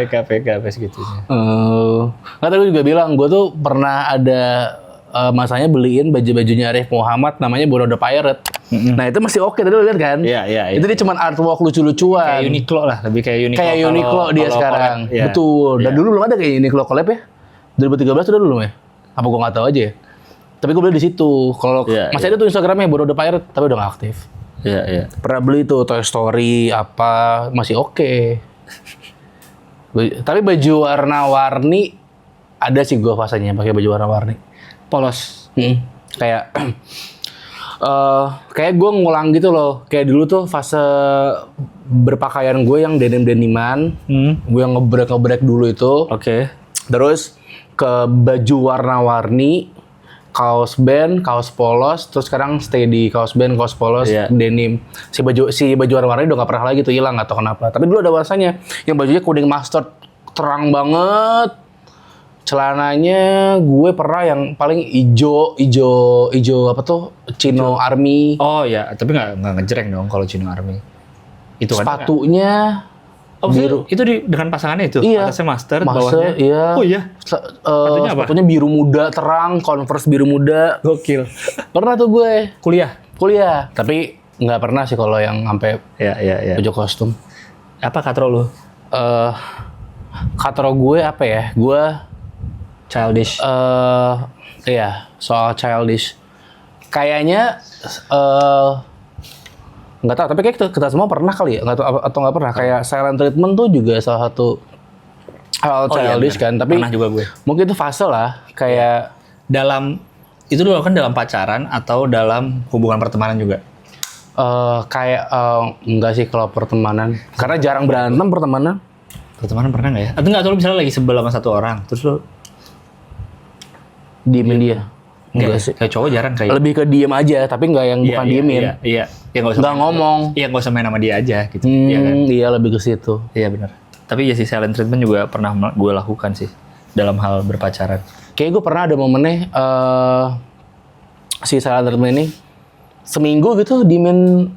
segitunya. Nggak tahu, gue juga bilang, gue tuh pernah ada masanya beliin baju-bajunya Arif Muhammad namanya Bono the Pirate. Nah itu masih oke, tadi lo lihat kan? Iya. Itu dia cuma artwork lucu-lucuan. Kayak Uniqlo lah, lebih kayak Uniqlo. Kayak Uniqlo dia sekarang. Collab, ya. Betul. Dan dulu belum ada kayak Uniqlo collab ya? 2013 udah belum ya? Apa gue nggak tahu aja ya? Tapi gue beli di situ. Kalau masih ada tuh Instagramnya Bono the Pirate, tapi udah nggak aktif. Iya. Pernah beli tuh Toy Story apa, masih oke. Tapi baju warna-warni ada sih gue fasenya pakai baju warna-warni. Polos. Kayak kayak gue ngulang gitu loh. Kayak dulu tuh fase berpakaian gue yang denim-deniman. Gue yang ngebrek dulu itu. Oke. Terus ke baju warna-warni, kaos band, kaos polos, terus sekarang stay di kaos band, kaos polos, denim. Si baju warna-warni udah gak pernah lagi tuh, hilang atau kenapa. Tapi dulu ada warnanya yang bajunya kuning mustard, terang banget. Celananya gue pernah yang paling ijo apa tuh? Chino Army. Oh ya, tapi nggak ngejreng dong kalau Chino Army. Itu sepatunya biru. Itu dengan pasangannya itu? Iya. Atasnya master, bawahnya? Iya. Oh iya? Sepatunya biru muda, terang, Converse biru muda. Gokil. Pernah tuh gue. Kuliah. Tapi nggak pernah sih kalau yang sampai baju kostum. Apa katro lu? Katro gue apa ya? Gue childish. Iya, soal childish. Kayaknya nggak tahu, tapi kayak kita semua pernah kali ya, nggak tahu atau nggak pernah. Kayak silent treatment tuh juga salah satu hal childish kan. Tapi pernah juga gue. Mungkin itu fase lah. Kayak itu dilakukan dalam pacaran atau dalam hubungan pertemanan juga? Enggak sih kalau pertemanan. Karena jarang berantem pertemanan. Pertemanan pernah nggak ya? Atau nggak, atau lu misalnya lagi sebel sama satu orang, terus lu diemin dia? Enggak sih. Kayak cowok jarang kayak. Lebih ke diem aja, tapi nggak yang bukan diemin. Iya. Ya nggak usah. Nggak ngomong. Iya, nggak usah main sama dia aja gitu. Iya kan? Iya, lebih ke situ. Iya benar. Tapi ya si silent treatment juga pernah gue lakukan sih dalam hal berpacaran. Kayak gue pernah ada momennya si silent treatment ini seminggu gitu diemin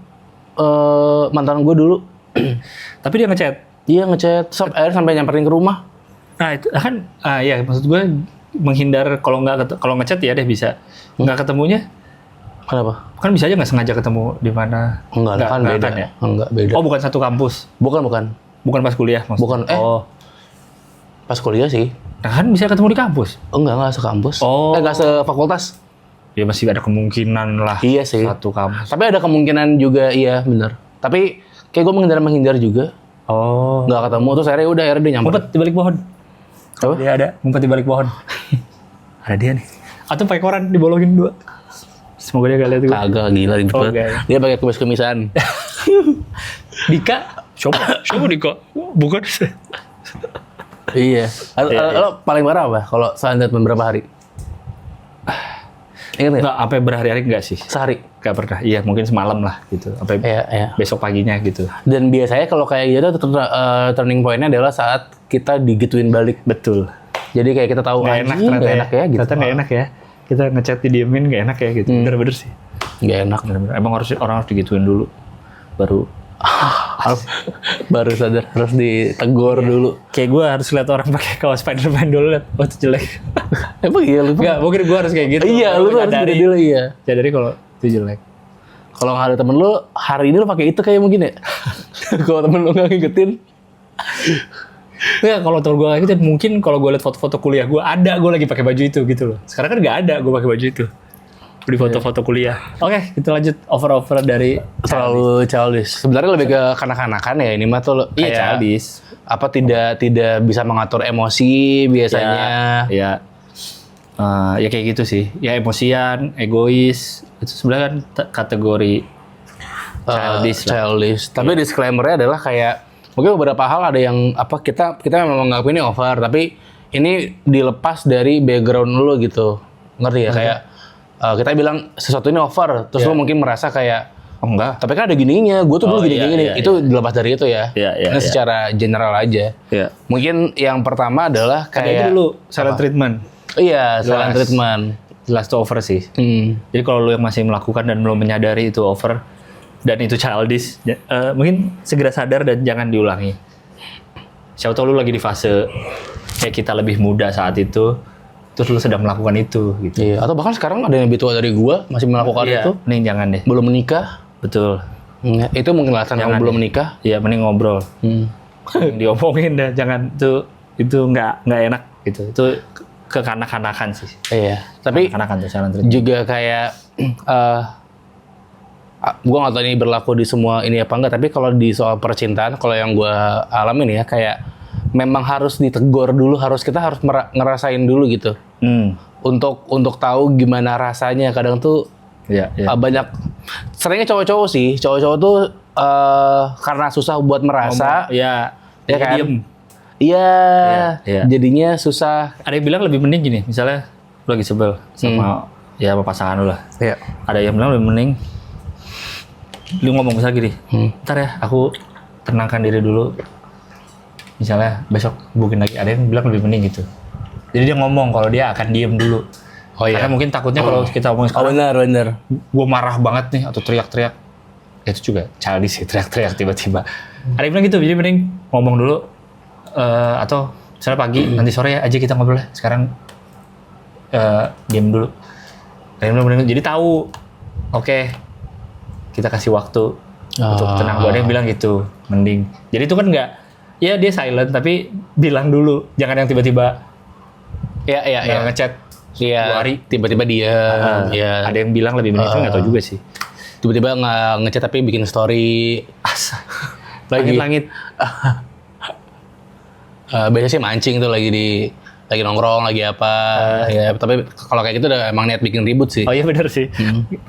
mantan gue dulu. Tapi dia ngechat. Iya ngechat, sampai nyamperin ke rumah. Nah itu kan, ya maksud gue menghindar kalau ngechat ya deh bisa. Nggak ketemunya? Kenapa? Kan bisa aja nggak sengaja ketemu di mana? Enggak kan beda. Kan, ya? Enggak beda. Oh bukan satu kampus? Bukan Pas kuliah maksudnya? Bukan. Pas kuliah sih. Nah kan bisa ketemu di kampus? Enggak sekampus. Oh. Enggak sefakultas. Ya masih ada kemungkinan lah. Iya sih. Satu kampus. Tapi ada kemungkinan juga, iya benar. Tapi kayak gue menghindar juga. Oh. Nggak ketemu, terus akhirnya dia nyamper. Ngumpet di balik pohon. Apa? Dia ada, ngumpet di balik pohon. Ada dia nih. Atau pakai koran dibolongin 2. Semoga dia gak lihat gue. Kagak, gila ribet banget. Dia pakai kumis-kumisan. Dika? Coba Dika. Bukan. Iya. Lo paling parah apa kalau standar beberapa hari? Ingat nggak? Nggak, sampai berhari-hari nggak sih? Sehari? Nggak pernah. Iya, mungkin semalam lah gitu. Sampai besok paginya gitu. Dan biasanya kalau kayak gitu turning point-nya adalah saat kita digituin balik. Betul. Jadi kayak kita tahu nggak enak ternyata enak ya gitu. Ternyata nggak enak ya. Kita ngechat didiemin nggak enak ya gitu. Bener-bener sih. Nggak enak. Bener-bener. Emang orang harus digituin dulu. Baru Baru sadar harus ditegur dulu. Kayak gue harus lihat orang pakai kaos Spider-Man dulu, lihat, oh itu jelek. Emang iya lu? Enggak, mungkin gue harus kayak gitu. Iya, lu tuh harus dari dulu iya. Jadi kalau itu jelek. Kalau nggak ada temen lu, hari ini lu pakai itu kayak mungkin ya. Kalau temen lu nggak ngingetin. Ya kalau temen gue kayak gitu, mungkin kalau gue lihat foto-foto kuliah gue ada, gue lagi pakai baju itu gitu loh. Sekarang kan nggak ada, gue pakai baju itu di foto-foto kuliah. Oke, kita lanjut over dari Terlalu childish. Sebenarnya lebih ke kanak-kanakan ya ini mah tuh. iya Kayak childish. apa tidak bisa mengatur emosi biasanya. Ya, ya kayak gitu sih. Ya emosian, egois itu sebenarnya kan kategori childish. Childish. Tapi disclaimer-nya adalah kayak mungkin beberapa hal ada yang apa kita memang menganggap ini over, tapi ini dilepas dari background lu gitu. Ngerti ya? Kayak kita bilang sesuatu ini over, terus lu mungkin merasa kayak Oh enggak. tapi kan ada gininya, gue tuh dulu gini. Itu dilepas dari itu ya. Iya, Ini secara general aja. Ya. Mungkin yang pertama adalah Kayak kayak itu dulu silent treatment. Iya, silent Jelas. treatment. Jelas itu over sih. Hmm. Jadi kalau lu yang masih melakukan dan belum menyadari itu over dan itu childish, mungkin segera sadar dan jangan diulangi. Siapa tahu lu lagi di fase kayak kita lebih muda saat itu, terus lu sedang melakukan itu gitu. Iya, atau bahkan sekarang ada yang lebih tua dari gua masih melakukan Iya, itu, mending jangan deh. belum menikah. Betul. Itu mungkin alasan kamu Jangan belum deh. menikah. Iya, mending ngobrol. Yang diomongin dah, jangan itu nggak enak gitu. Itu kekanak-kanakan sih. Iya, tapi Kanakan tuh silent treatment. juga kayak gua nggak tahu ini berlaku di semua ini apa enggak, tapi kalau di soal percintaan, kalau yang gua alamin ya kayak memang harus ditegur dulu, kita harus ngerasain dulu gitu. Untuk tahu gimana rasanya. Kadang tuh Iya. banyak seringnya cowok-cowok sih, cowok-cowok tuh karena susah buat merasa, Iya. ya kan? Diem. Iya, Iya. jadinya susah. Ada yang bilang lebih mending gini, misalnya lu lagi sebel sama sama pasangan lu lah. Iya. Ada yang bilang lebih mending lu ngomong misalnya gini, ntar ya aku tenangkan diri dulu. Misalnya besok hubungin lagi. Ada yang bilang lebih mending gitu. Jadi dia ngomong kalau dia akan diem dulu. Oh iya. Karena mungkin takutnya kalau kita ngomong Oh sekarang, benar. gue marah banget nih atau teriak-teriak. Itu juga childish sih, teriak-teriak tiba-tiba. Ada yang bilang gitu, jadi mending ngomong dulu. Atau misalnya pagi, nanti sore aja kita ngobrol ya. Sekarang diam dulu. Dan mending, jadi tahu, oke, kita kasih waktu untuk tenang. Ada yang bilang gitu, mending. Jadi itu kan nggak, ya dia silent tapi bilang dulu, jangan yang tiba-tiba Iya. ngechat. Iya. 2 hari. Tiba-tiba dia. Iya. Ada yang bilang lebih mending, nggak tahu juga sih. Tiba-tiba nggak ngechat tapi bikin story. Lagi. Langit-langit. Biasanya sih mancing tuh lagi nongkrong lagi apa. Ya. Tapi kalau kayak gitu udah emang niat bikin ribut sih. Oh iya benar sih.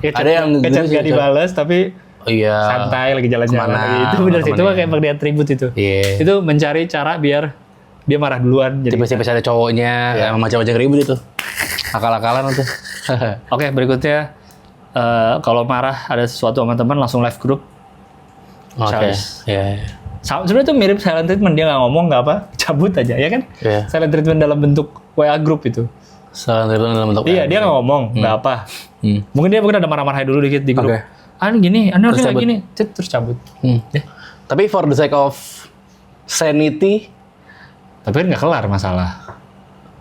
Ada yang ngechat gitu nggak sih, dibales tapi Oh iya. santai lagi jalan-jalan. Kemana, Itu benar sih. Itu temennya. kayak emang dia atribut itu. Iya. Itu mencari cara biar dia marah duluan. Jadi Tipis-tipis ada cowoknya, emang macam-macam ribut itu. Akal-akalan tuh. Oke, berikutnya kalau marah ada sesuatu sama teman langsung live group. Oke. Childish. Iya. Sebenarnya itu mirip silent treatment, dia nggak ngomong nggak apa, cabut aja ya kan? Iya. Silent treatment dalam bentuk WA group itu. Silent treatment dalam bentuk Iya, dia nggak ngomong, nggak apa. Mungkin dia ada marah-marahnya dulu dikit di grup. Oke. Ini gini, Anda Terus harusnya cabut. gini, terus cabut. Ya. Tapi for the sake of sanity, Tapi kan nggak kelar masalah.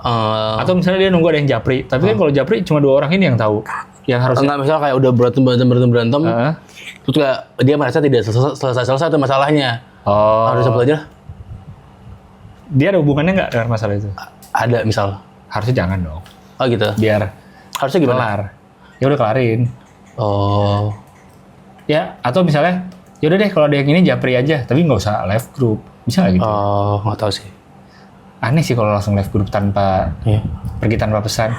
eh, Atau misalnya dia nunggu ada yang japri, tapi kan kalau japri cuma 2 orang ini yang tahu, yang harusnya. enggak misalnya kayak udah berantem, Heeh. terus kayak dia merasa tidak selesai tuh masalahnya. Oh, Harus cabut aja. dia ada hubungannya nggak dengan masalah itu? Ada misal. Harusnya jangan dong, Oh gitu. biar Harusnya gimana? kelar. Ya udah kelarin. Oh. Ya, atau misalnya, ya udah deh kalau ada yang ini japri aja, tapi nggak usah live group. Bisa nggak gitu? Oh, nggak tahu sih. Aneh sih kalau langsung live group tanpa Iya. pergi tanpa pesan.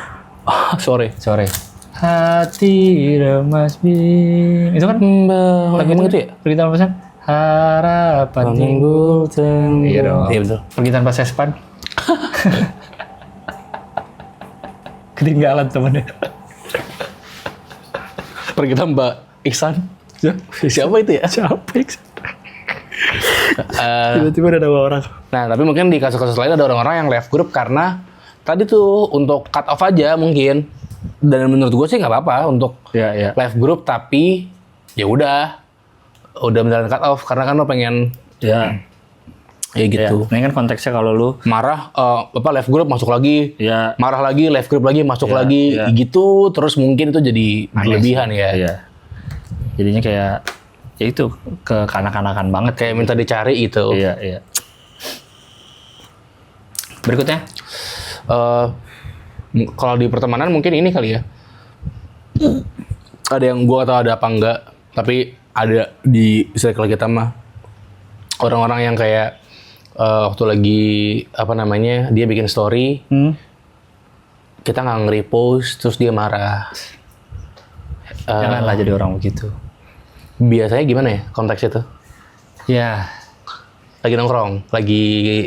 Sorry. Sore. Hati remas bin. Itu kan Lagi itu gitu ya? pergi tanpa pesan. Harapan timbul. Iya dong. Iya betul. Pergi tanpa sespan. Ketinggalan temennya. Pergi Mbak Iksan. Siapa itu ya? Siapa Iksan? Eh, Tiba-tiba ada 2 orang. Nah, tapi mungkin di kasus-kasus lain ada orang-orang yang left group karena tadi tuh untuk cut off aja mungkin. Dan menurut gue sih nggak apa-apa untuk Ya, ya. left group, tapi ya udah udah beneran cut off karena kan lo pengen Ya. ya gitu. Ini kan konteksnya kalau lu Marah left group masuk lagi. ya Marah lagi left group lagi masuk Ya, lagi ya. gitu terus mungkin itu jadi berlebihan ya. Iya. Jadinya kayak ya itu kekanak-kanakan banget Kayak minta dicari gitu. Iya, iya. Berikutnya? Kalau di pertemanan mungkin ini kali ya. Ada yang gua gak tahu ada apa enggak, tapi ada di circle kita mah orang-orang yang kayak waktu lagi apa namanya dia bikin story, kita nggak nge-repost terus dia marah. Janganlah jadi orang begitu. Biasanya gimana ya konteks itu? Ya. Lagi nongkrong, lagi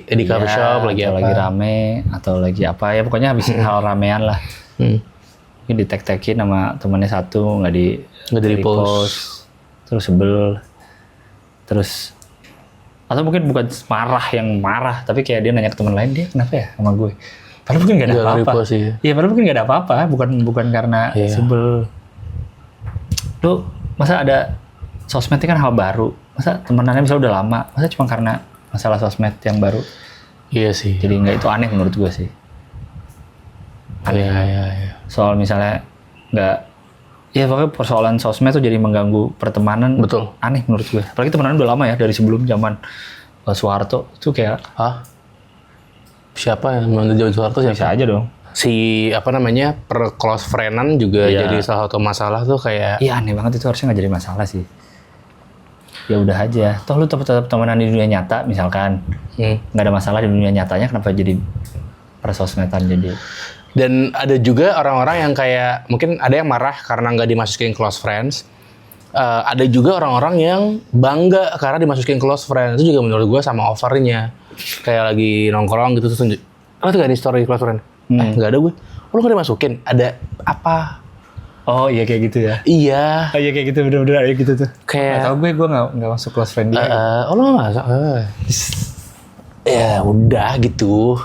di coffee shop, lagi atau apa? lagi rame atau lagi apa ya pokoknya habis hal ramean lah. Mungkin di-tag-tagin sama temannya satu nggak di repost. Terus sebel. Terus atau mungkin bukan marah tapi kayak dia nanya ke teman lain, dia kenapa ya sama gue? Padahal mungkin nggak ada Nggak apa-apa. repost, iya. Iya, padahal mungkin nggak ada apa-apa, bukan karena sebel. Lu masa ada sosmed ini kan hal baru. Masa temenannya misalnya udah lama, masa cuma karena masalah sosmed yang baru? Iya sih. Jadi nggak itu aneh menurut gue sih. Aneh. Iya. Soal misalnya nggak, ya pokoknya persoalan sosmed tuh jadi mengganggu pertemanan. Betul. Aneh menurut gue. Apalagi temenan udah lama ya dari sebelum zaman Soeharto itu kayak. Hah? Siapa yang menurut Jawa Soeharto siapa? Bisa aja dong. Si apa namanya per close friend-an juga Iya. jadi salah satu masalah tuh kayak Iya aneh banget itu, harusnya nggak jadi masalah sih. Ya udah aja. Toh lu tetap temenan di dunia nyata misalkan. Nggak ada masalah di dunia nyatanya, kenapa jadi persosmedan jadi? dan ada juga orang-orang yang kayak mungkin ada yang marah karena nggak dimasukin close friends. Ada juga orang-orang yang bangga karena dimasukin close friends. Itu juga menurut gue sama overnya. Kayak lagi nongkrong gitu terus tunjuk. Oh itu gak di story close friend? Nggak ada gue. Oh, lu nggak dimasukin? Ada apa? Oh iya kayak gitu ya. Iya. Oh iya kayak gitu, bener-bener ada gitu tuh. Kayak Nggak tau gue nggak masuk close friend dia. oh lu nggak masuk? Ya udah gitu.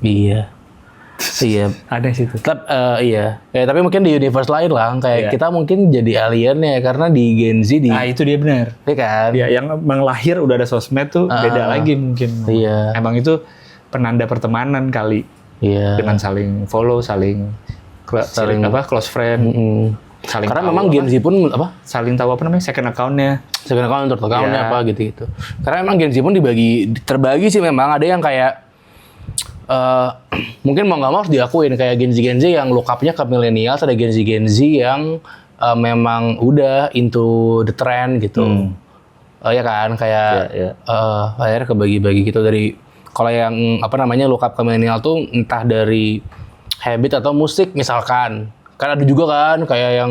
Iya. Iya. Ada sih tuh. Iya. Ya, tapi mungkin di universe lain lah. Kayak Iya. kita mungkin jadi alien ya karena di Gen Z di. Nah itu dia benar. Iya kan? Ya yang emang lahir udah ada sosmed tuh beda lagi mungkin. Iya. Emang itu penanda pertemanan kali. Iya. Dengan saling follow, saling close friend. Saling Karena tahu memang Gen Z pun apa? saling tahu apa namanya second account-nya. Second account, third account-nya Iya. apa gitu-gitu. Karena memang Gen Z pun terbagi sih memang. Ada yang kayak mungkin mau nggak mau harus diakuin kayak Gen Z yang look up-nya ke millennials, ada Gen Z yang memang udah into the trend gitu. Ya kan kayak Iya. akhirnya kebagi-bagi gitu dari kalau yang apa namanya look up ke millennial tuh entah dari habit atau musik misalkan. Kan ada juga kan kayak yang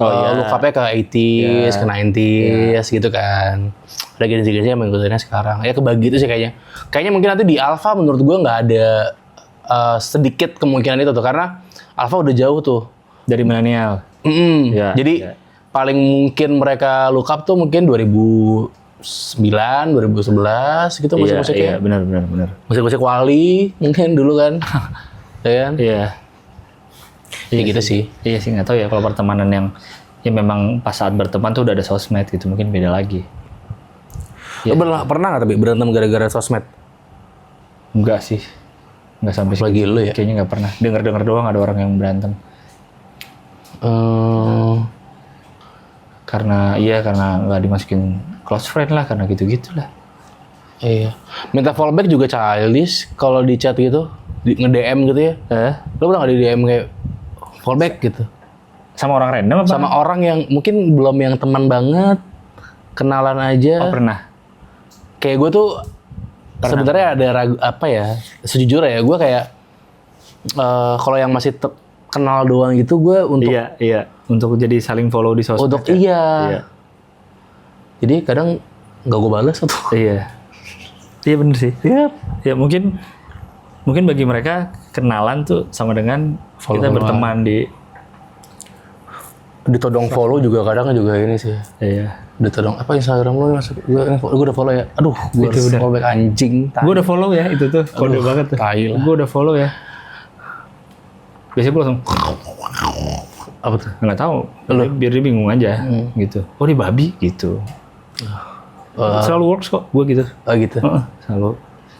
look up-nya ke 80s, ke 90s gitu kan. Ada Gen Z yang mengikutinya sekarang. Ya kebagi itu sih kayaknya. Kayaknya mungkin nanti di Alpha menurut gua nggak ada sedikit kemungkinan itu tuh. Karena Alpha udah jauh tuh. Dari milenial. Ya, Jadi ya. paling mungkin mereka look up tuh mungkin 2009, 2011 gitu musik-musiknya. Iya, benar. Musik-musik Wali mungkin dulu kan. Ya kan? Iya. Ya gitu sih. Iya sih, nggak tahu ya kalau pertemanan yang ya memang pas saat berteman tuh udah ada sosmed gitu, mungkin beda lagi. Lo pernah nggak tapi berantem gara-gara sosmed? Enggak sih. Enggak sampai Lagi lu ya? Kayaknya nggak pernah. Dengar-dengar doang ada orang yang berantem. Karena nggak dimasukin close friend lah, karena gitu-gitu lah. Iya. Minta fallback juga childish kalau di chat gitu, nge-DM gitu ya. Lo pernah nggak di DM kayak fallback gitu? Sama orang random apa? Sama orang yang mungkin belum yang teman banget, kenalan aja. Oh pernah. Kayak gue tuh sebenarnya ada ragu apa ya? Sejujurnya ya gue kayak kalau yang masih kenal doang gitu gue untuk Iya. Untuk jadi saling follow di sosmed. untuk ya? iya. Iya. Jadi kadang nggak gue balas atau Iya. Iya bener sih. Iya. Ya mungkin bagi mereka kenalan tuh sama dengan kita Follow-followan. berteman di. Ditodong follow juga kadang juga ini sih. Iya. Ditodong apa Instagram lu masuk gue udah follow ya. Aduh, gue Itu harus udah. follow back anjing. Gue udah follow ya itu tuh, kode banget tuh. tai lah. Gue udah follow ya. Biasanya gue langsung Apa tuh? Nggak tahu. Biar dia bingung aja gitu. Oh dia babi gitu. Selalu works kok gue gitu. Oh gitu. Selalu.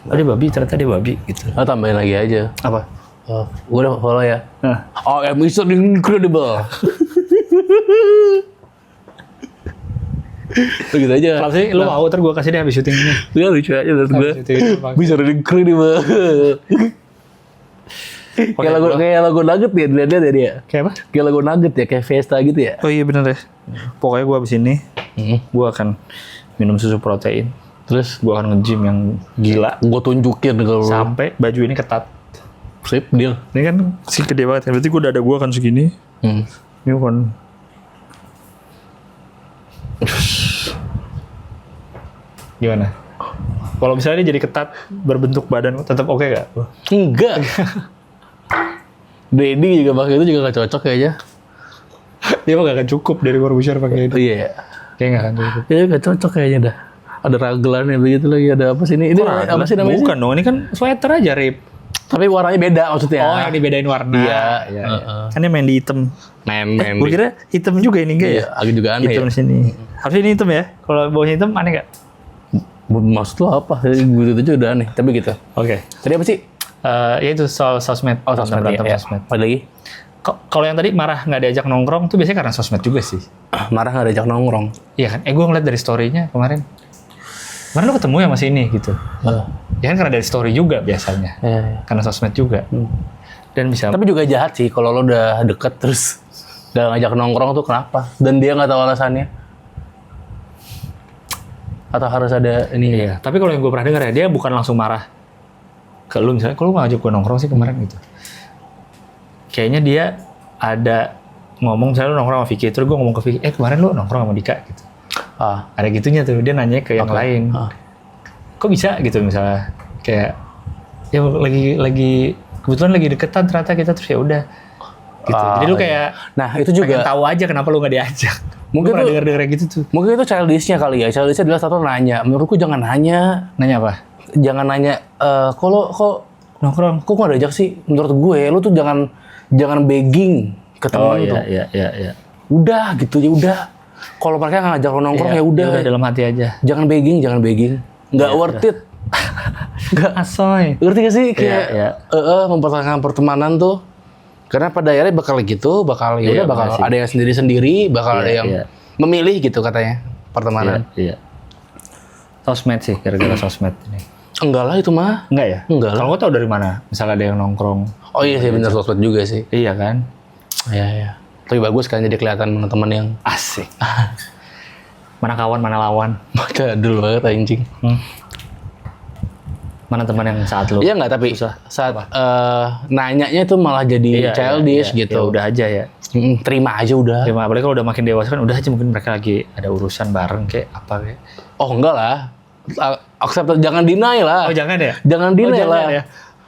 Oh dia babi, ternyata dia babi gitu. Tambahin lagi aja. Apa? Gue udah follow ya. Oh, Mr. Incredible. Begitu aja. Kalau sih lu mau ntar gue kasih dia habis syutingnya. Iya lucu aja menurut gue. Mr. Incredible. Kayak lagu nugget ya, dilihat ya dia. Kayak apa? Kayak lagu nugget ya, kayak Fiesta gitu ya. Oh iya bener ya. Pokoknya gue abis ini, gue akan minum susu protein. Terus Gue akan nge-gym yang gila. gue tunjukin kalau Sampai baju ini ketat. sip deal. Ini kan sih gede banget. Berarti gue dada gue akan segini. Ini kan. Gimana? Kalau misalnya dia jadi ketat, berbentuk badan, tetap oke gak? Enggak. Daddy juga pakai itu juga gak cocok kayaknya. Dia mah gak akan cukup dari Corbusier pakai itu. Iya. Kayaknya gak akan cukup. Iya gak cocok kayaknya dah. Ada ragelannya begitu lagi, ada apa sih ini? Ini apa sih namanya? Bukan dong, ini kan sweater aja, Rip. Tapi warnanya beda maksudnya. Oh, yang dibedain warna. Iya. Kan dia main di hitam. Main Gue kira hitam juga ini enggak ya? agak juga aneh Hitam ya. sini. Harusnya ini hitam ya? Kalau bawahnya hitam aneh gak? Maksud lo apa? Gue itu udah aneh, tapi gitu. Oke. Tadi apa sih? Ya itu soal sosmed. Oh, sosmed ya. Sosmed. Apa lagi? Kalau yang tadi marah nggak diajak nongkrong tuh biasanya karena sosmed juga sih. Marah gak diajak nongkrong. Iya kan? Gue ngeliat dari story-nya kemarin. Kemarin lu ketemu ya masih ini gitu. Ya kan karena dari story juga biasanya. Karena sosmed juga. Dan bisa. Tapi juga jahat sih kalau lo udah deket terus gak ngajak nongkrong tuh kenapa? Dan dia gak tahu alasannya. Atau harus ada ini? Iya. Tapi kalau yang gue pernah dengar ya, dia bukan langsung marah ke lu misalnya. Kalau lu nggak ngajak gue nongkrong sih kemarin gitu. Kayaknya dia ada ngomong, misalnya lu nongkrong sama Vicky, terus gue ngomong ke Vicky, kemarin lu nongkrong sama Dika gitu. Ada gitunya tuh, dia nanya ke yang lain. Kok bisa gitu misalnya, kayak ya lagi kebetulan lagi deketan ternyata kita, terus ya udah gitu. Jadi lu kayak nah itu juga pengen tahu aja kenapa lu nggak diajak. Mungkin pernah tuh denger gitu tuh. Mungkin itu childish-nya kali ya. Childish-nya adalah satu nanya. Menurutku jangan nanya. Nanya apa? Jangan nanya kok nongkrong, kok nggak diajak sih? Menurut gue lu tuh jangan begging ke temen tuh. Iya. Udah gitu ya udah. Kalau mereka nggak ngajak lo nongkrong ya udah. Dalam hati aja. Jangan begging. Nggak worth it. Nggak Asoy. Ngerti gak sih kayak mempertahankan pertemanan tuh. Karena pada akhirnya bakal gitu, bakal ada yang sendiri-sendiri, bakal ada yang memilih gitu katanya pertemanan. Iya. Sosmed sih, gara-gara sosmed ini. Enggak lah itu mah. Enggak ya? Enggak lah. Kalau gue tau dari mana? Misalnya ada yang nongkrong. Oh iya sih bener sosmed juga sih. Iya kan? Iya. Tapi bagus kan jadi kelihatan teman-teman yang asik. Mana kawan, mana lawan. Maka dulu banget anjing. Mana teman yang saat lu? Iya nggak, tapi saat nanyanya tuh malah jadi childish gitu. Ya udah aja ya. Terima aja udah. Terima, apalagi kalau udah makin dewasa kan udah aja, mungkin mereka lagi ada urusan bareng kayak apa kayak. Oh enggak lah. Accept, jangan deny lah. Oh jangan ya? Jangan deny lah. Ya?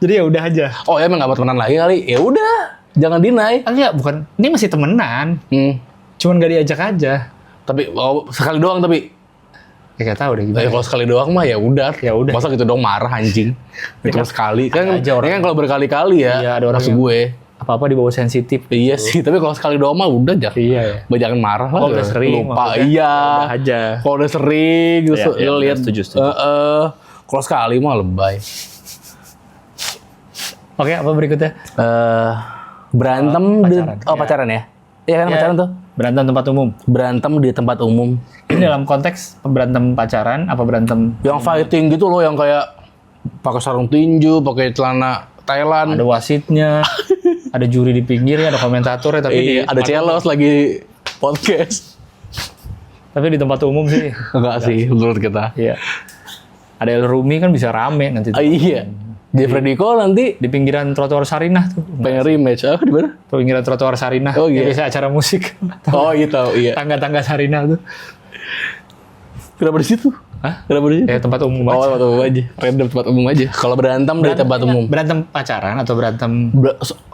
Jadi ya udah aja. Oh ya emang nggak mau temenan lagi kali. Ya udah, jangan deny. Enggak, bukan. Ini masih temenan. Cuman gak diajak aja. Tapi sekali doang tapi. Gak tahu deh gimana. Kalau sekali doang mah ya udah. Masa gitu dong marah anjing. Cuma sekali kan. Ini kan kalau berkali-kali ya. Iya, ada orang maksud gue. Apa-apa dibawa sensitif. Iya sih, tapi kalau sekali doang mah udah aja. Iya ya. Jangan marah lah. Kalau udah sering lupa. Iya. Udah aja. Kalau udah sering terus lihat. Setuju. Kalau sekali mah lebay. Oke, apa berikutnya? Berantem pacaran ya? Iya kan pacaran tuh? Berantem tempat umum. Berantem di tempat umum. Ini dalam konteks berantem pacaran apa berantem yang fighting gitu loh, yang kayak pakai sarung tinju, pakai celana Thailand. Ada wasitnya, ada juri di pinggirnya, ada komentatornya, tapi ada celos lagi podcast. Tapi di tempat umum sih. Enggak sih menurut kita. Iya. Ada El Rumi kan bisa rame nanti. Iya. Jeffrey Nicole nanti di pinggiran trotoar Sarinah tuh. Pengen rematch. Di mana? Pinggiran trotoar Sarinah. Oh iya. Biasa acara musik. Oh gitu, iya. Tangga-tangga Sarinah tuh. Kenapa di situ? Hah? Kenapa di situ? Ya tempat umum aja. Oh, tempat umum aja. Random tempat umum aja. Kalau berantem di tempat umum. Berantem pacaran atau berantem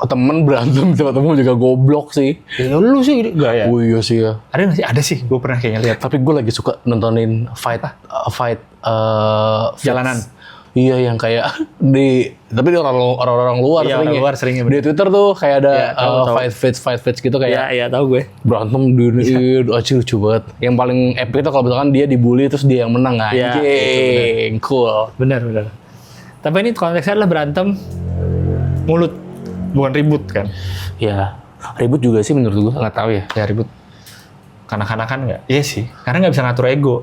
temen berantem di tempat umum juga goblok sih. Ya, lu sih enggak ya? Oh iya sih ya. Ada nggak sih? Ada sih. Gue pernah kayaknya lihat. Tapi gue lagi suka nontonin fight jalanan. Iya yang kayak tapi di orang-orang luar Iya, sering orang luar sering ya, di Twitter tuh kayak ada Iya, tahu. fight fits gitu kayak Iya tahu gue. berantem di lucu banget. Yang paling epic itu kalau misalkan dia dibully terus dia yang menang Iya, anjing. Cool. Benar. Tapi ini konteksnya adalah berantem mulut, bukan ribut kan? Ya, ribut juga sih menurut gua, nggak tahu ya. Ya ribut. Kanak-kanakan nggak? Iya sih, karena nggak bisa ngatur ego.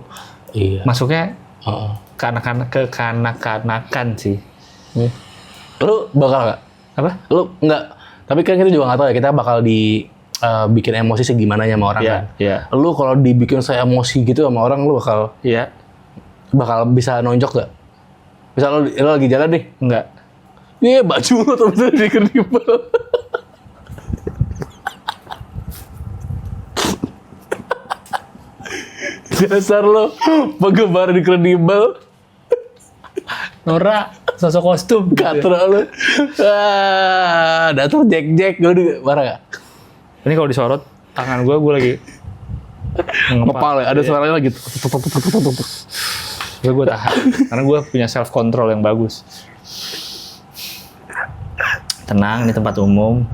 Iya. Masuknya Heeh. kekanak-kanakan sih. Lu bakal nggak? Apa? Lu nggak? Tapi kan kita juga nggak tahu ya, kita bakal bikin emosi segimana sama orang kan. Iya. Lu kalau dibikin saya emosi gitu sama orang, lu Iya. bakal bisa nonjok gak? Misal lu lagi jalan nih, Enggak. iya baju lu tuh bisa di kredibel. Dasar lo penggemar di kredibel, Nora, sosok kostum. katro lu. Datang Jack, gue marah gak? Ini kalau disorot tangan gue lagi Ngepal ya, ada suaranya lagi. Gue tahan, karena gue punya self control yang bagus. Tenang, ini tempat umum.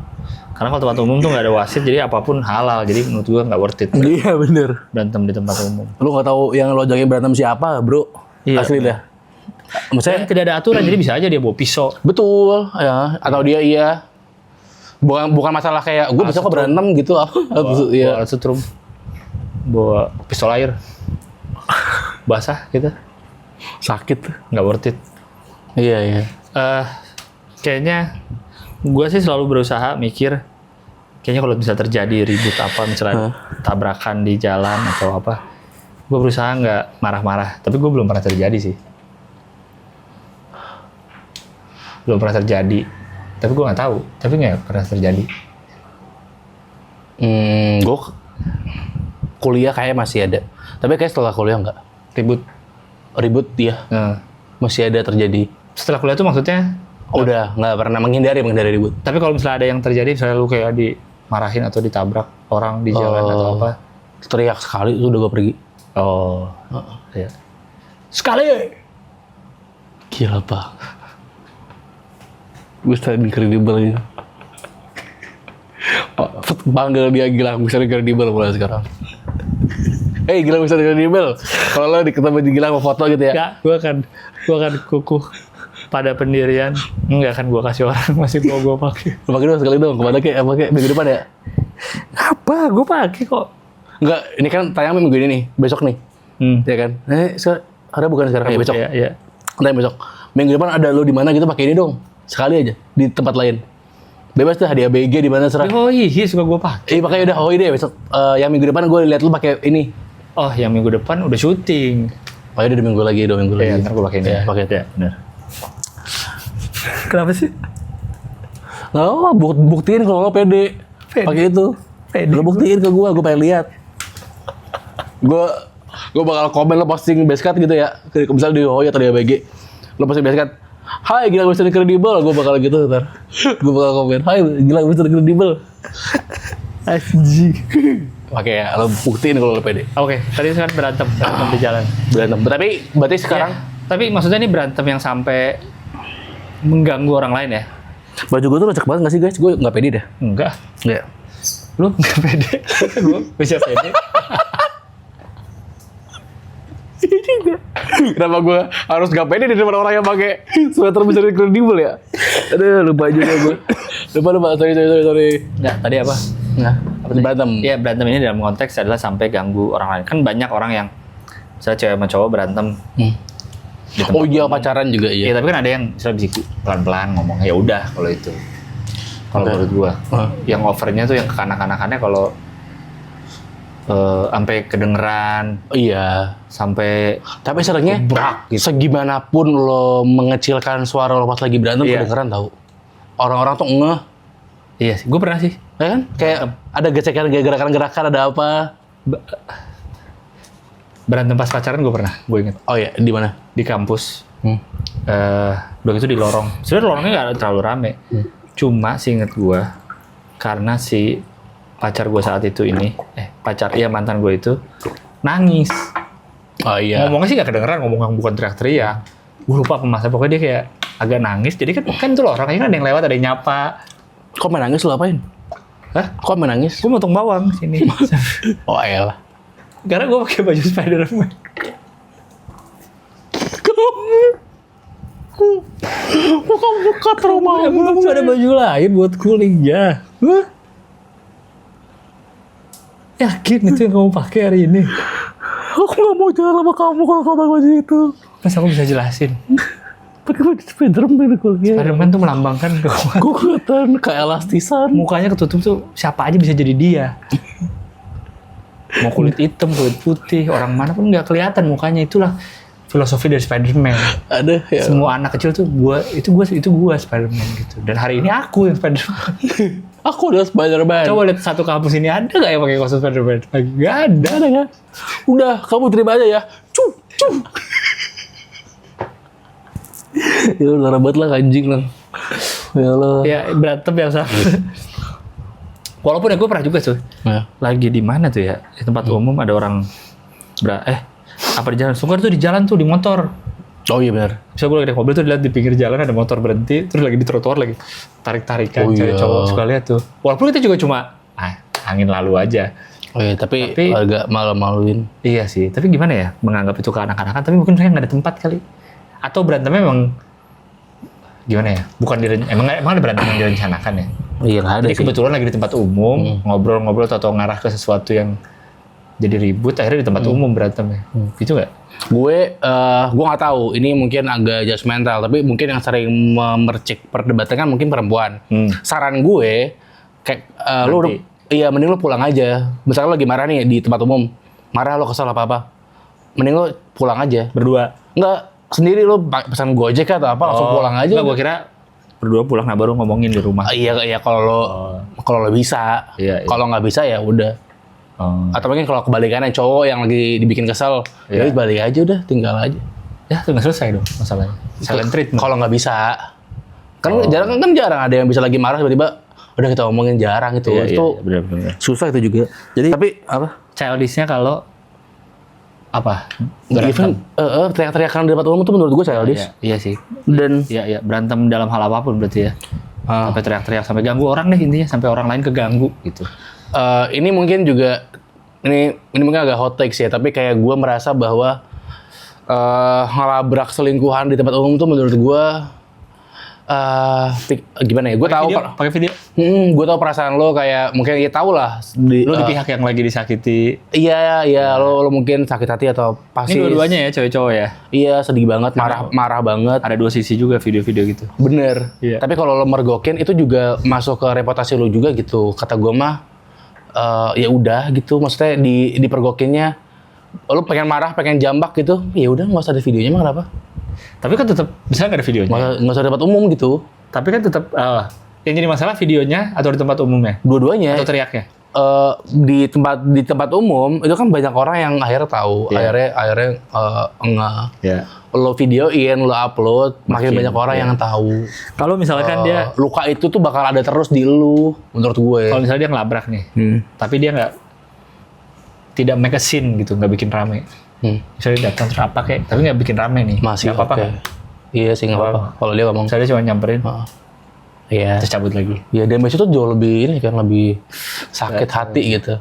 Karena kalau tempat umum tuh nggak ada wasit, jadi apapun halal. Jadi menurut gue nggak worth it Iya bener. berantem di tempat umum. Lu gak tahu yang lo jagain berantem siapa, bro? Iya. Asli dah. Maksudnya Dan tidak ada aturan, jadi bisa aja dia bawa pisau. betul, ya. Atau dia iya. Bukan masalah kayak gue bisa kok berantem gitu. Bawa alat setrum, bawa pistol air, basah gitu, Sakit. nggak worth it. Iya. Kayaknya gue sih selalu berusaha mikir, kayaknya kalau bisa terjadi ribut apa, misalnya tabrakan di jalan atau apa, gue berusaha nggak marah-marah. Tapi gue belum pernah terjadi sih. Belum pernah terjadi. Tapi gue nggak tahu. Tapi nggak pernah terjadi. Gue kuliah kayak masih ada. Tapi kayak setelah kuliah nggak. Ribut dia Nah, masih ada terjadi. setelah kuliah tuh maksudnya, Udah nggak pernah menghindari ribut. tapi kalau misalnya ada yang terjadi, misalnya lu kayak dimarahin atau ditabrak orang di jalan atau apa. Teriak sekali itu udah gue pergi. Oh, iya. Sekali. Gila pak. Gue stand kredibel gitu. Panggil dia gila, bisa kredibel mulai sekarang. Gila bisa kredibel. Kalau lo ketemu di gila mau foto gitu ya. Enggak, gue akan kukuh pada pendirian. Enggak akan gue kasih orang, masih mau gue pakai. Lo pakai dong sekali dong. Kemana pakai minggu depan ya? Apa? Gue pakai kok. Enggak, ini kan tayang minggu ini nih, besok nih. Ya kan? Ada bukan sekarang ya besok. Iya. Tayang besok. Minggu depan ada lo di mana gitu pakai ini dong. Sekali aja di tempat lain. Bebas tuh hadiah BG di mana serah. Oh iya, suka gue pakai. Pakai udah. Oh ini besok. Yang minggu depan gue lihat lo pakai ini. Oh, yang minggu depan udah syuting. Oh udah 2 minggu lagi. Iya, ntar gue pakai ini. Ya, pakai. Ya, benar. Kenapa sih? Nggak, buktiin kalau lo pede. Pakai itu. Pede. Lo buktiin ke gue pengen lihat. Gue bakal komen lo posting basecamp gitu ya. Misalnya di Hoya atau di ABG. Lo posting basecamp. Hai gila bisa kredibel. Gue bakal gitu ntar. Gue bakal komen. Hai gila bisa kredibel. Anjing. Oke ya, lo buktiin kalau lo pede. Oke, tadi kan berantem di jalan. Berantem. Tapi berarti sekarang Tapi maksudnya ini berantem yang sampai mengganggu orang lain ya? baju gue tuh lecek banget gak sih guys? Gue nggak pede dah. Enggak. Nggak. Lu nggak pede? Gue bisa pede. Kenapa gue harus gak pede di depan orang yang pakai sweater bisa kredibel ya? Aduh lupa juga gue. Lupa. Sorry. Enggak, tadi apa? Nah, berantem. Iya, berantem ini dalam konteks adalah sampai ganggu orang lain. Kan banyak orang yang misalnya cewek sama cowok berantem. Di tempat Oh iya umum. pacaran juga Iya, iya. tapi kan ada yang misalnya bisa pelan-pelan ngomong. Ya udah kalau itu. Kalau Oke. menurut gua, yang overnya tuh yang kekanak-kanakannya kalau sampai kedengeran, Iya. sampai Tapi seringnya Gebrak, gitu. segimanapun lo mengecilkan suara lo pas lagi berantem Iya. kedengeran tau. Orang-orang tuh ngeh. iya sih, gue pernah sih. Ya kan? Kayak ada gesekan, gerakan-gerakan, ada apa. Berantem pas pacaran gue pernah, gue inget. Oh iya, di mana? Di kampus. Udah gitu di lorong. Sebenarnya lorongnya nggak terlalu rame. Cuma seinget gue, karena si pacar gue saat itu ini, mantan gue itu, nangis. Oh iya. Ngomongnya sih nggak kedengeran, ngomong yang bukan teriak-teriak. Gue lupa pemasnya, pokoknya dia kayak agak nangis. Jadi kan tuh loh orangnya kan ada yang lewat, ada yang nyapa. Kok main nangis lu apain? Hah? Kok main nangis? Gue motong bawang sini. Oh elah. Karena gue pakai baju Spider-Man. Buka trauma. Emang gue ada baju lain buat cooling ya. Yakin itu yang kamu pakai hari ini? Aku gak mau jalan sama kamu kalau kamu pakai baju itu. Mas aku bisa jelasin. Pakai baju Spider-Man kuliah. Spider-Man tuh melambangkan kekuatan. Kekuatan keelastisan. Mukanya ketutup tuh siapa aja bisa jadi dia. Mau kulit hitam, kulit putih, orang mana pun nggak kelihatan mukanya. Itulah filosofi dari Spider-Man. Ada ya. Semua anak kecil tuh itu gua Spider-Man gitu. Dan hari ini aku yang Spider-Man. Aku udah Spider-Man. Coba lihat satu kampus ini ada nggak yang pakai kostum Spider-Man? Nggak ada. Ada kan? Udah, kamu terima aja ya. Cuh. Ya udah rabat lah anjing lah. Ya Allah. Ya berantem yang sama. Walaupun gue pernah juga tuh. Ya. Lagi di mana tuh ya? Di tempat umum ada orang apa di jalan? Suka tuh di jalan tuh di motor. Oh iya benar. Bisa gue lagi naik mobil tuh dilihat di pinggir jalan ada motor berhenti, terus lagi di trotoar lagi tarik-tarikan cewek cowok, suka lihat tuh. Walaupun itu juga cuma angin lalu aja. Oh iya, tapi agak malu-maluin. Iya sih, tapi gimana ya menganggap itu keanak-anakan, tapi mungkin mereka nggak ada tempat kali. Atau berantemnya memang gimana ya? Bukan emang ada berantem yang direncanakan ya? Iya nggak ada Jadi sih. kebetulan lagi di tempat umum, ngobrol-ngobrol atau ngarah ke sesuatu yang jadi ribut, akhirnya di tempat umum berantemnya. Gitu nggak? Gue nggak tahu. Ini mungkin agak judgmental, tapi mungkin yang sering memercik perdebatan kan mungkin perempuan. Saran gue, kayak mending lu pulang aja. Misalnya lu lagi marah nih di tempat umum, marah lo kesel apa-apa, mending lu pulang aja. Berdua? Enggak, sendiri lu pesan Gojek atau apa, langsung pulang aja. Enggak, gue kira berdua pulang, nah baru ngomongin di rumah. Iya kalau lo bisa. Iya. Kalau nggak bisa ya udah. Atau mungkin kalau kebalikannya cowok yang lagi dibikin kesel, ya balik aja udah, tinggal aja. Ya, itu nggak selesai dong masalahnya. Silent treatment. Kalau nggak bisa, kan jarang ada yang bisa lagi marah tiba-tiba udah kita omongin, jarang itu. Itu benar-benar. susah itu juga. Jadi tapi apa? Childishnya kalau apa? Even teriak-teriakan di depan umum itu menurut gue childish. Iya sih. Dan Iya, berantem dalam hal apapun berarti ya. Sampai teriak-teriak, sampai ganggu orang deh intinya, sampai orang lain keganggu gitu. Ini mungkin juga ini mungkin agak hot take sih ya, tapi kayak gue merasa bahwa ngelabrak selingkuhan di tempat umum tuh menurut gue gimana ya? Gue tahu pakai video. Gue tahu perasaan lo, kayak mungkin ya tau lah. Lo di pihak yang lagi disakiti. Iya, lo mungkin sakit hati atau pasti. Ini dua-duanya ya, cewek-cowok ya. Iya, sedih banget, marah banget. Ada dua sisi juga video-video gitu. Bener. Iya. Tapi kalau lo mergokin itu juga masuk ke reputasi lo juga gitu. Kata gue mah ya udah gitu. Maksudnya dipergokinnya lo pengen marah, pengen jambak gitu. Ya udah, nggak usah ada videonya mah, kenapa? Tapi kan tetap bisa nggak ada videonya. Nggak usah dapat umum gitu. Tapi kan tetap yang jadi masalah videonya atau di tempat umumnya? Dua-duanya. Atau teriaknya? Di tempat umum itu kan banyak orang yang akhirnya tahu. Yeah. Akhirnya enggak. Ya. Lo videoin, lo upload, makin banyak orang yang tahu. Kalau misalkan dia luka itu tuh bakal ada terus di lu, menurut gue. Kalau misalnya dia ngelabrak nih, tapi dia tidak make a scene gitu, nggak bikin rame. Misalnya datang terus apa kayak, tapi nggak bikin rame nih. Masih nggak apa-apa. okay. Iya sih, nggak apa-apa. Kalau dia ngomong, Misalnya dia cuma nyamperin, iya. terus cabut lagi. Ya damage itu jauh lebih ini kan, lebih sakit hati gitu.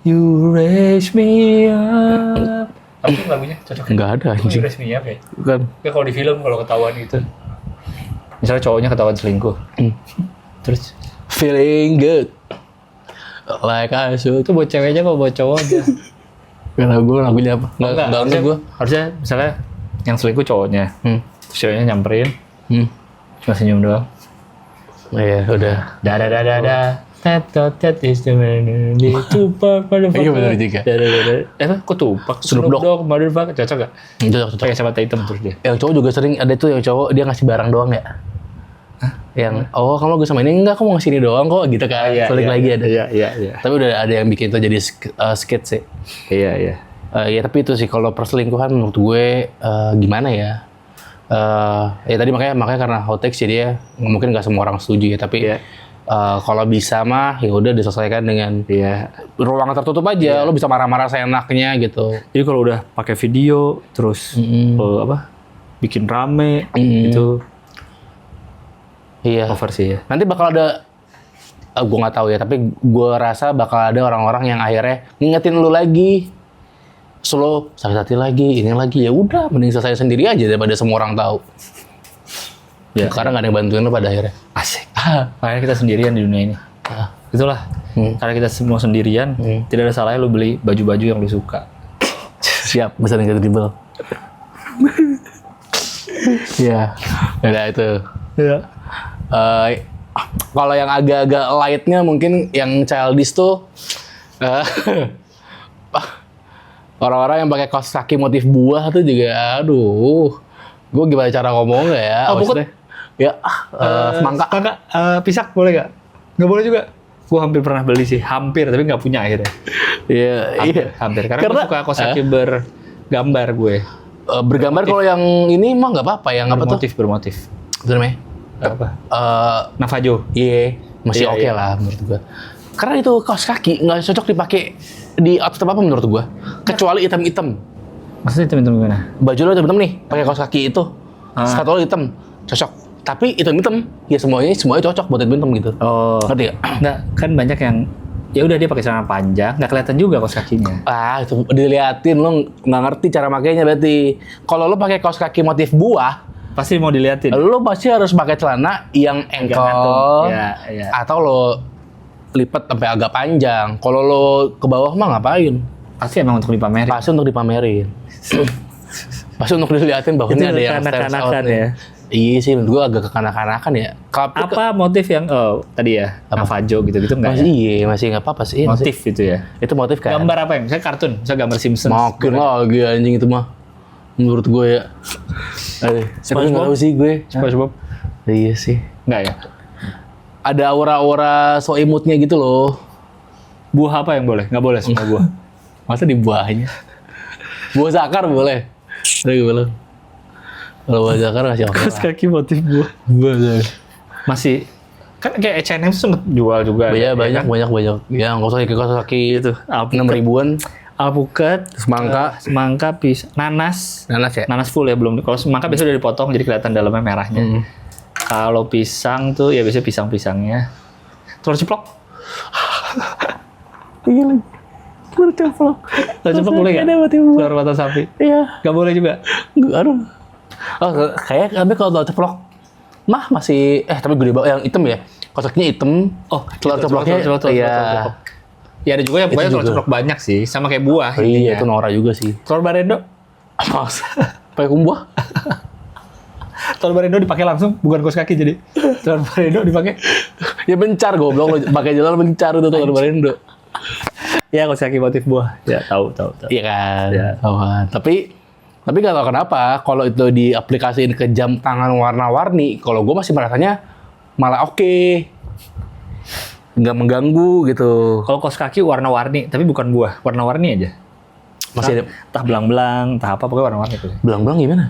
You raise me up. Apa sih lagunya? Cocok. Nggak ada anjing. You raise me up ya. Bukan. Ya kalau di film kalau ketahuan gitu, misalnya cowoknya ketahuan selingkuh, terus Feeling good. Like I should. itu buat ceweknya apa buat cowoknya? Karena gue lagunya apa? Nggak harusnya, gue. harusnya misalnya yang selingkuh cowoknya, terus ceweknya nyamperin, cuma senyum doang. Iya, udah. Da. That is the man di Tupac motherfucker. Iya benar juga. Kok Tupac? Snoop Dogg motherfucker. Cocok gak? Cocok. Pakai kacamata hitam terus dia. Yang cowok juga sering ada tuh, yang cowok dia ngasih barang doang ya. Yang kamu gue sama ini enggak, kamu ngasih ini doang kok gitu kan. Balik lagi ada. Iya. Tapi udah ada yang bikin itu jadi skit sih. Iya. Ya tapi itu sih kalau perselingkuhan menurut gue gimana ya? Ya tadi makanya karena hot take jadi ya mungkin nggak semua orang setuju ya, tapi kalau bisa mah ya udah diselesaikan dengan ruang tertutup aja. Lo bisa marah-marah seenaknya gitu. Jadi kalau udah pakai video terus bikin rame itu Iya. over sih ya. Nanti bakal ada, gue nggak tahu ya, tapi gue rasa bakal ada orang-orang yang akhirnya ngingetin lu lagi, slow, sakit hati lagi, ini lagi, ya udah, mending selesai sendiri aja daripada semua orang tahu. Ya, Karena nggak ada yang bantuin lu pada akhirnya. asik. Makanya kita sendirian di dunia ini. Itulah. Karena kita semua sendirian, tidak ada salahnya lu beli baju-baju yang lu suka. Siap, bisa nih dribble. Iya, udah itu. Iya. Kalau yang agak-agak lightnya mungkin yang childish tuh orang-orang yang pakai kaos kaki motif buah tuh juga, aduh, gue gimana cara ngomong ya? Maksudnya, ya, semangka. Pisak boleh gak? Nggak boleh juga. Gue hampir pernah beli sih, hampir tapi nggak punya akhirnya. Iya, iya. Hampir. Karena gue suka kaos kaki bergambar gue. Bergambar kalau yang ini mah nggak apa-apa ya, nggak apa tuh? Bermotif. Itu namanya? Apa? Navajo. Iya, masih Iya, oke iya. lah menurut gue. Karena itu kaos kaki nggak cocok dipakai di outfit apa menurut gue. Kecuali hitam-hitam. Maksudnya hitam-hitam gimana? Baju lo hitam-hitam nih, pakai kaos kaki itu. Sepatu lo hitam, cocok. Tapi hitam-hitam, ya semuanya cocok buat hitam-hitam gitu. Oh. Ngerti gak? Nggak, kan banyak yang ya udah dia pakai celana panjang, nggak kelihatan juga kaos kakinya. Ah, itu diliatin, lo nggak ngerti cara makainya berarti. Kalau lo pakai kaos kaki motif buah, Pasti mau diliatin. lo pasti harus pakai celana yang ankle, gantung. Ya. atau lo lipat sampai agak panjang. Kalau lo ke bawah mah ngapain? Pasti emang untuk dipamerin. Pasti untuk dipamerin. Pasti untuk diliatin bahwa Itu ini ada yang stands out kekanak-kanakan nih. ya. Iya sih, menurut gue agak kekanak-kanakan ya. Apa motif yang tadi ya? Navajo gitu-gitu enggak Masih ya? iya, masih nggak apa-apa sih. Iya, Motif itu ya. itu motif kan. Gambar apa ya? Misalnya kartun, misalnya gambar Simpsons. Makin lagi anjing itu mah. Menurut gue ya. Aduh, tapi nggak tahu sih gue. SpongeBob. Iya sih. Enggak ya? Ada aura-aura so imutnya gitu loh. Buah apa yang boleh? Nggak boleh semua buah. Masa di buahnya? Buah zakar boleh. Tapi belum. Kalau buah zakar masih oke Kaos lah. kaki motif buah. Buah zakar. Masih kan kayak H&M tuh sempet jual juga. Iya, ya banyak. kan? Ya, kaos kaki itu. Alpukat. 6 ribuan. Alpukat, semangka, nanas. Nanas ya? Nanas full ya belum. Kalau semangka biasanya udah dipotong jadi kelihatan dalamnya merahnya. Kalau pisang tuh ya biasanya pisang-pisangnya. Telur ceplok. Iya lagi. Telur ceplok. Telur ceplok boleh nggak? Telur mata sapi. Iya. Nggak boleh juga. Aduh. Oh, kayak tapi kalau telur ceplok mah masih tapi gede banget yang hitam ya. Kosaknya hitam. Oh, telur ceploknya iya. Ya ada juga yang pokoknya Itu telur juga. ceplok banyak sih, sama kayak buah. Iya, intinya. itu Nora juga sih. Telur barendo. Mas, pakai kumbuah? Telur barendo dipakai langsung, bukan kaos kaki jadi. Telur barendo dipakai. Ya bencar goblok lo pakai jalan bencar itu telur barendo. Ya kaos kaki motif buah. Ya tahu. Iya kan. Ya. Tapi nggak tahu kenapa kalau itu diaplikasiin ke jam tangan warna-warni, kalau gue masih merasanya malah oke. Nggak mengganggu gitu. Kalau kaos kaki warna-warni, tapi bukan buah, warna-warni aja. Masih ada Entah belang-belang, entah apa, pokoknya warna-warni tuh. belang-belang gimana?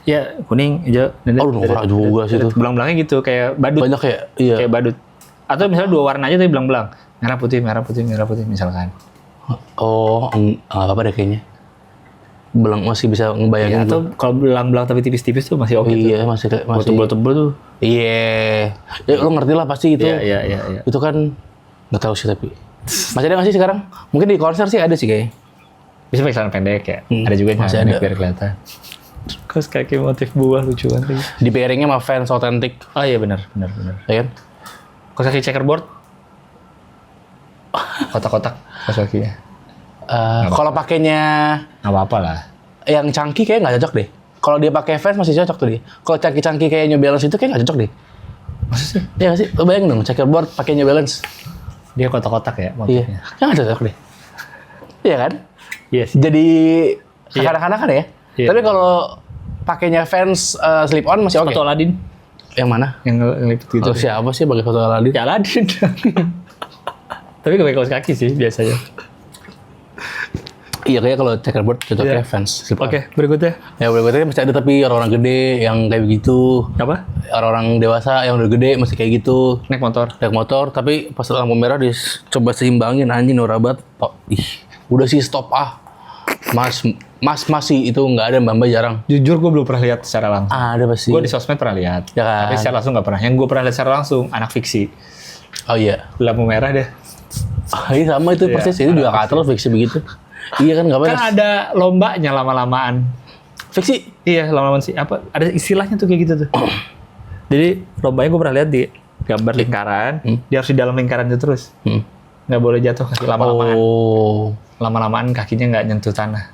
Ya kuning, hijau, Oh, norak juga sih itu. Belang-belangnya gitu, kayak badut. Banyak ya? Iya. Kayak badut. Atau misalnya dua warna aja tapi belang-belang. Merah putih misalkan. Oh, nggak apa-apa deh kayaknya. Belang masih bisa ngebayangin. Ya, atau kalau belang-belang tapi tipis-tipis tuh masih oke tuh. Iya, masih. Kalau tebel-tebel tuh. Iya. Ya, lo ngerti lah pasti itu. Iya. Itu kan nggak tahu sih tapi. Masih ada nggak sih sekarang? Mungkin di konser sih ada sih kayaknya. Bisa pakai celana pendek ya. Ada juga yang masih celana ada. pendek biar kelihatan. Kaos kaki motif buah lucu banget lagi. Di pairingnya sama fans authentic, Oh iya benar. ya kan? Kaos kaki checkerboard. Kotak-kotak kaos kakinya. Kalau pakainya Nggak apa-apa lah. yang chunky kayak nggak cocok deh. Kalau dia pakai fans masih cocok tuh dia. Kalau chunky kayak New Balance itu kayak nggak cocok deh. Masa sih? Iya nggak sih? Lo bayangin dong, checkerboard pakai New Balance. Dia kotak-kotak ya Iya. motifnya. Kan nggak cocok deh. Iya kan? Iya sih. Jadi Iya. kekanak-kanakan ya. Iya. Tapi kalau pakainya fans slip on masih oke. Foto Aladin Yang mana? yang ngelipet gitu. Oh, siapa sih pakai foto Aladin? Ya Aladin. Tapi gak pakai kaos kaki sih biasanya. Iya kayak kalau checkerboard cocoknya Iya. fans slip on. Oke, berikutnya. Ya berikutnya masih ada tapi orang-orang gede yang kayak begitu. Apa? Orang-orang dewasa yang udah gede masih kayak gitu. Naik motor. Naik motor tapi pas lampu merah dicoba seimbangin anjing norak banget. Oh, ih, udah sih stop ah. Mas masih itu nggak ada, Mbak jarang. Jujur gue belum pernah lihat secara langsung. Ada pasti. Gue di sosmed pernah lihat, Ya kan? tapi secara langsung nggak pernah. Yang gue pernah lihat secara langsung anak fiksi, Oh iya. lampu merah deh. Iya sama itu Iya, persis. Itu juga katrol fiksi begitu. Iya kan nggak Kan beres. ada lombanya lama-lamaan. Fiksi. Iya, lama-lamaan sih. Apa? Ada istilahnya tuh kayak gitu tuh. Jadi lombanya gue pernah lihat di gambar lingkaran. Dia harus di dalam lingkaran itu terus. Nggak boleh jatuh lama-lamaan. Oh. Lama-lamaan kakinya nggak nyentuh tanah.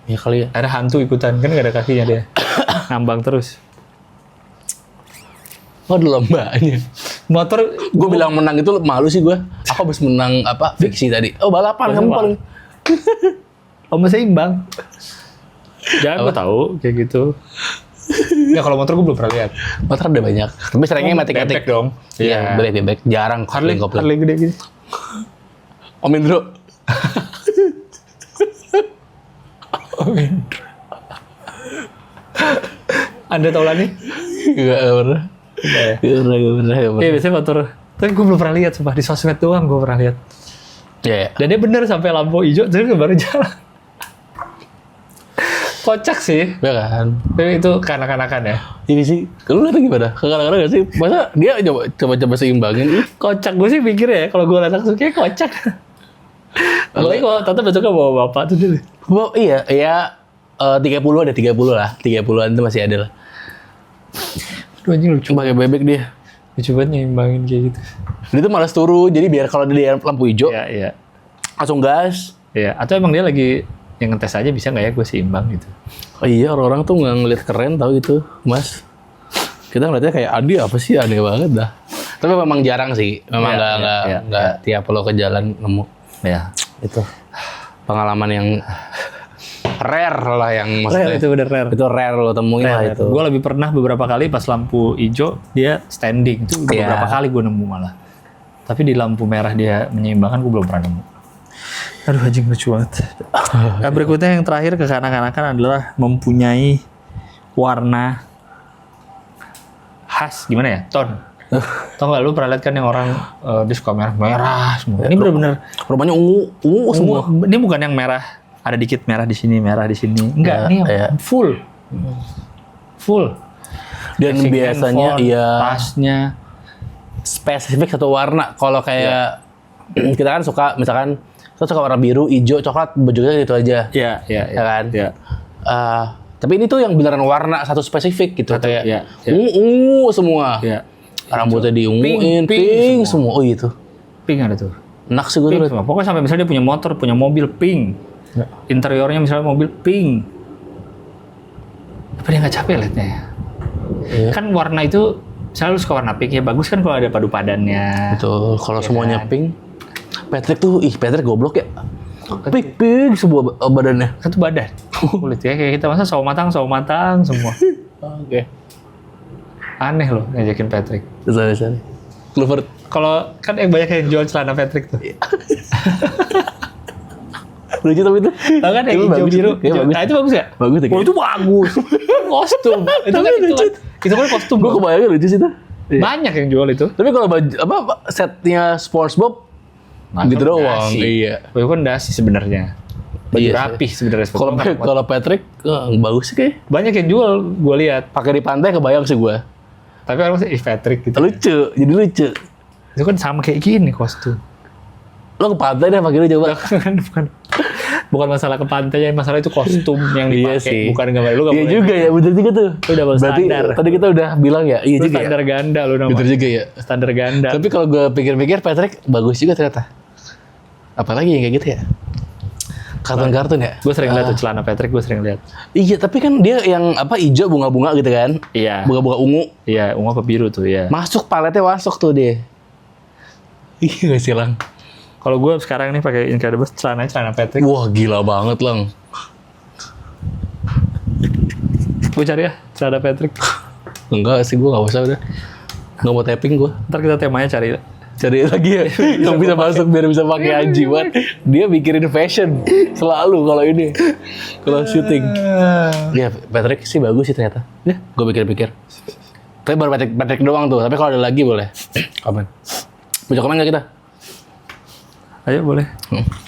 Ya kali ya. Ada hantu ikutan kan nggak ada kakinya dia. Ngambang terus. Oh ada lombanya. Motor Gue bilang menang itu malu sih gue. Aku habis menang apa fiksi tadi. Oh balapan kamu paling. masih imbang. Jangan gue tahu kayak gitu. Ya kalau motor gue belum pernah lihat. Motor ada banyak. Tapi seringnya matik-matik. Bebek dong. Iya, bebek. Jarang Harley kopling. gede gitu. Om Indro. Anda tahu lah nih? Gak pernah. Gak pernah. Iya biasanya motor. Tapi gue belum pernah lihat, sumpah di sosmed doang gue pernah lihat. Iya. Dan dia bener sampai lampu hijau terus baru jalan. Kocak sih. Ya kan. Tapi itu kanak-kanakan ya. Ini sih. Lu lihat gimana? Kadang-kadang gak sih? Masa dia coba seimbangin? Kocak gue sih pikir ya. Kalau gue lihat langsung kayak kocak. Apalagi kalau tante besoknya bawa bapak tuh dulu. Oh, iya. 30 ada 30 lah. 30-an itu masih ada lah. Aduh anjing lucu. Pakai bebek dia. Lucu banget nyimbangin kayak gitu. Dia tuh malas turun. Jadi biar kalau dia lampu hijau Iya, iya. langsung gas. Iya, atau emang dia lagi yang ngetes aja bisa nggak ya gue seimbang gitu. Oh iya, orang-orang tuh nggak ngeliat keren tau gitu, Mas. Kita ngeliatnya kayak Adi apa sih, aneh banget dah. Tapi memang jarang sih, memang nggak tiap lo ke jalan nemu. Ya. Itu pengalaman yang rare lah yang maksudnya. Rare, itu bener rare. Itu rare lo temuin lah itu. Gue lebih pernah beberapa kali pas lampu hijau dia standing. Itu udah beberapa kali gue nemu malah. Tapi di lampu merah dia menyeimbangkan gue belum pernah nemu. Aduh anjing lucu banget. Nah, berikutnya yang terakhir ke kanak-kanakan adalah mempunyai warna khas. Gimana ya? Ton. Tau gak lu pernah lihat kan yang orang dia suka merah semua. Ini bener-bener Rumahnya ungu semua. Ini bukan yang merah. Ada dikit merah di sini. Enggak, ini yang full. Full. Dan Casing biasanya handphone, iya tasnya. spesifik satu warna. Kalau kayak kita kan suka misalkan kita suka warna biru, hijau, coklat, baju kita gitu aja. Iya. Ya kan? Iya. Tapi ini tuh yang beneran warna satu spesifik gitu. Satu, kayak iya. ungu semua. Iya. Rambutnya diunguin, Pink pink semua. Oh gitu. Pink ada tuh. Enak sih gue Pink tuh. semua. Pokoknya sampai misalnya dia punya motor, punya mobil pink. Interiornya misalnya mobil pink. Apa dia nggak capek liatnya ya? Iya. Kan warna itu selalu suka warna pink ya bagus kan kalau ada padu padannya. Betul. Kalau Iya semuanya kan? pink. Patrick goblok ya. Pink semua badannya. Satu badan. Kulit ya kayak kita masa sawo matang semua. Oke. Aneh loh ngajakin Patrick. Sorry. Clover. Kalau kan yang banyak yang jual celana Patrick tuh. Lucu tapi itu. Tahu kan yang Itu hijau bagus, biru. iya, bagus. Nah itu bagus ya? Bagus tuh. Oh, itu bagus. Kostum. itu kan itu kan kostum. Gue kebayangnya lucu sih tuh. Banyak yang jual itu. Tapi kalau baju apa setnya SpongeBob gitu doang. Iya. Itu kan dasi sebenarnya. Baju Iya sih. rapih sebenarnya. Kalau Patrick bagus sih kayak. Banyak yang jual, gue lihat. Pakai di pantai kebayang sih gue. Tapi orang masih Patrick gitu. Lucu, jadi lucu. Itu kan sama kayak gini kostum. Lo ke pantai deh pakai lu coba. bukan masalah ke pantai, masalah itu kostum yang Iya dipakai. sih. Bukan gambar lu. Iya juga ya, bener juga tuh. Itu double Berarti standar. tadi kita udah bilang ya, iya Lu juga standar ya. ganda lu namanya. Bener juga ya. Standar ganda. Tapi kalau gue pikir-pikir Patrick bagus juga ternyata. Apalagi yang kayak gitu ya. Kartun-kartun ya. Gue sering lihat tuh celana Patrick, gue sering lihat. Iya, tapi kan dia yang apa hijau bunga-bunga gitu kan. Iya. Bunga-bunga ungu. Iya, ungu apa biru tuh ya. Masuk paletnya masuk tuh dia. Iya gak sih Lang? Kalau gue sekarang nih pakai Incredibles celana Patrick. Wah gila banget Lang. Gue cari ya celana Patrick. Enggak sih, gue gak usah udah. Gak mau tapping gue. Ntar kita temanya cari. Cari lagi ya, yang bisa masuk biar bisa pakai Aji. Dia mikirin fashion selalu kalau ini. Kalau syuting. Ya Patrick sih bagus sih ternyata. Ya, gue pikir-pikir. Tapi baru Patrick doang tuh. Tapi kalau ada lagi boleh. Komen. Bisa komen gak kita? Ayo boleh.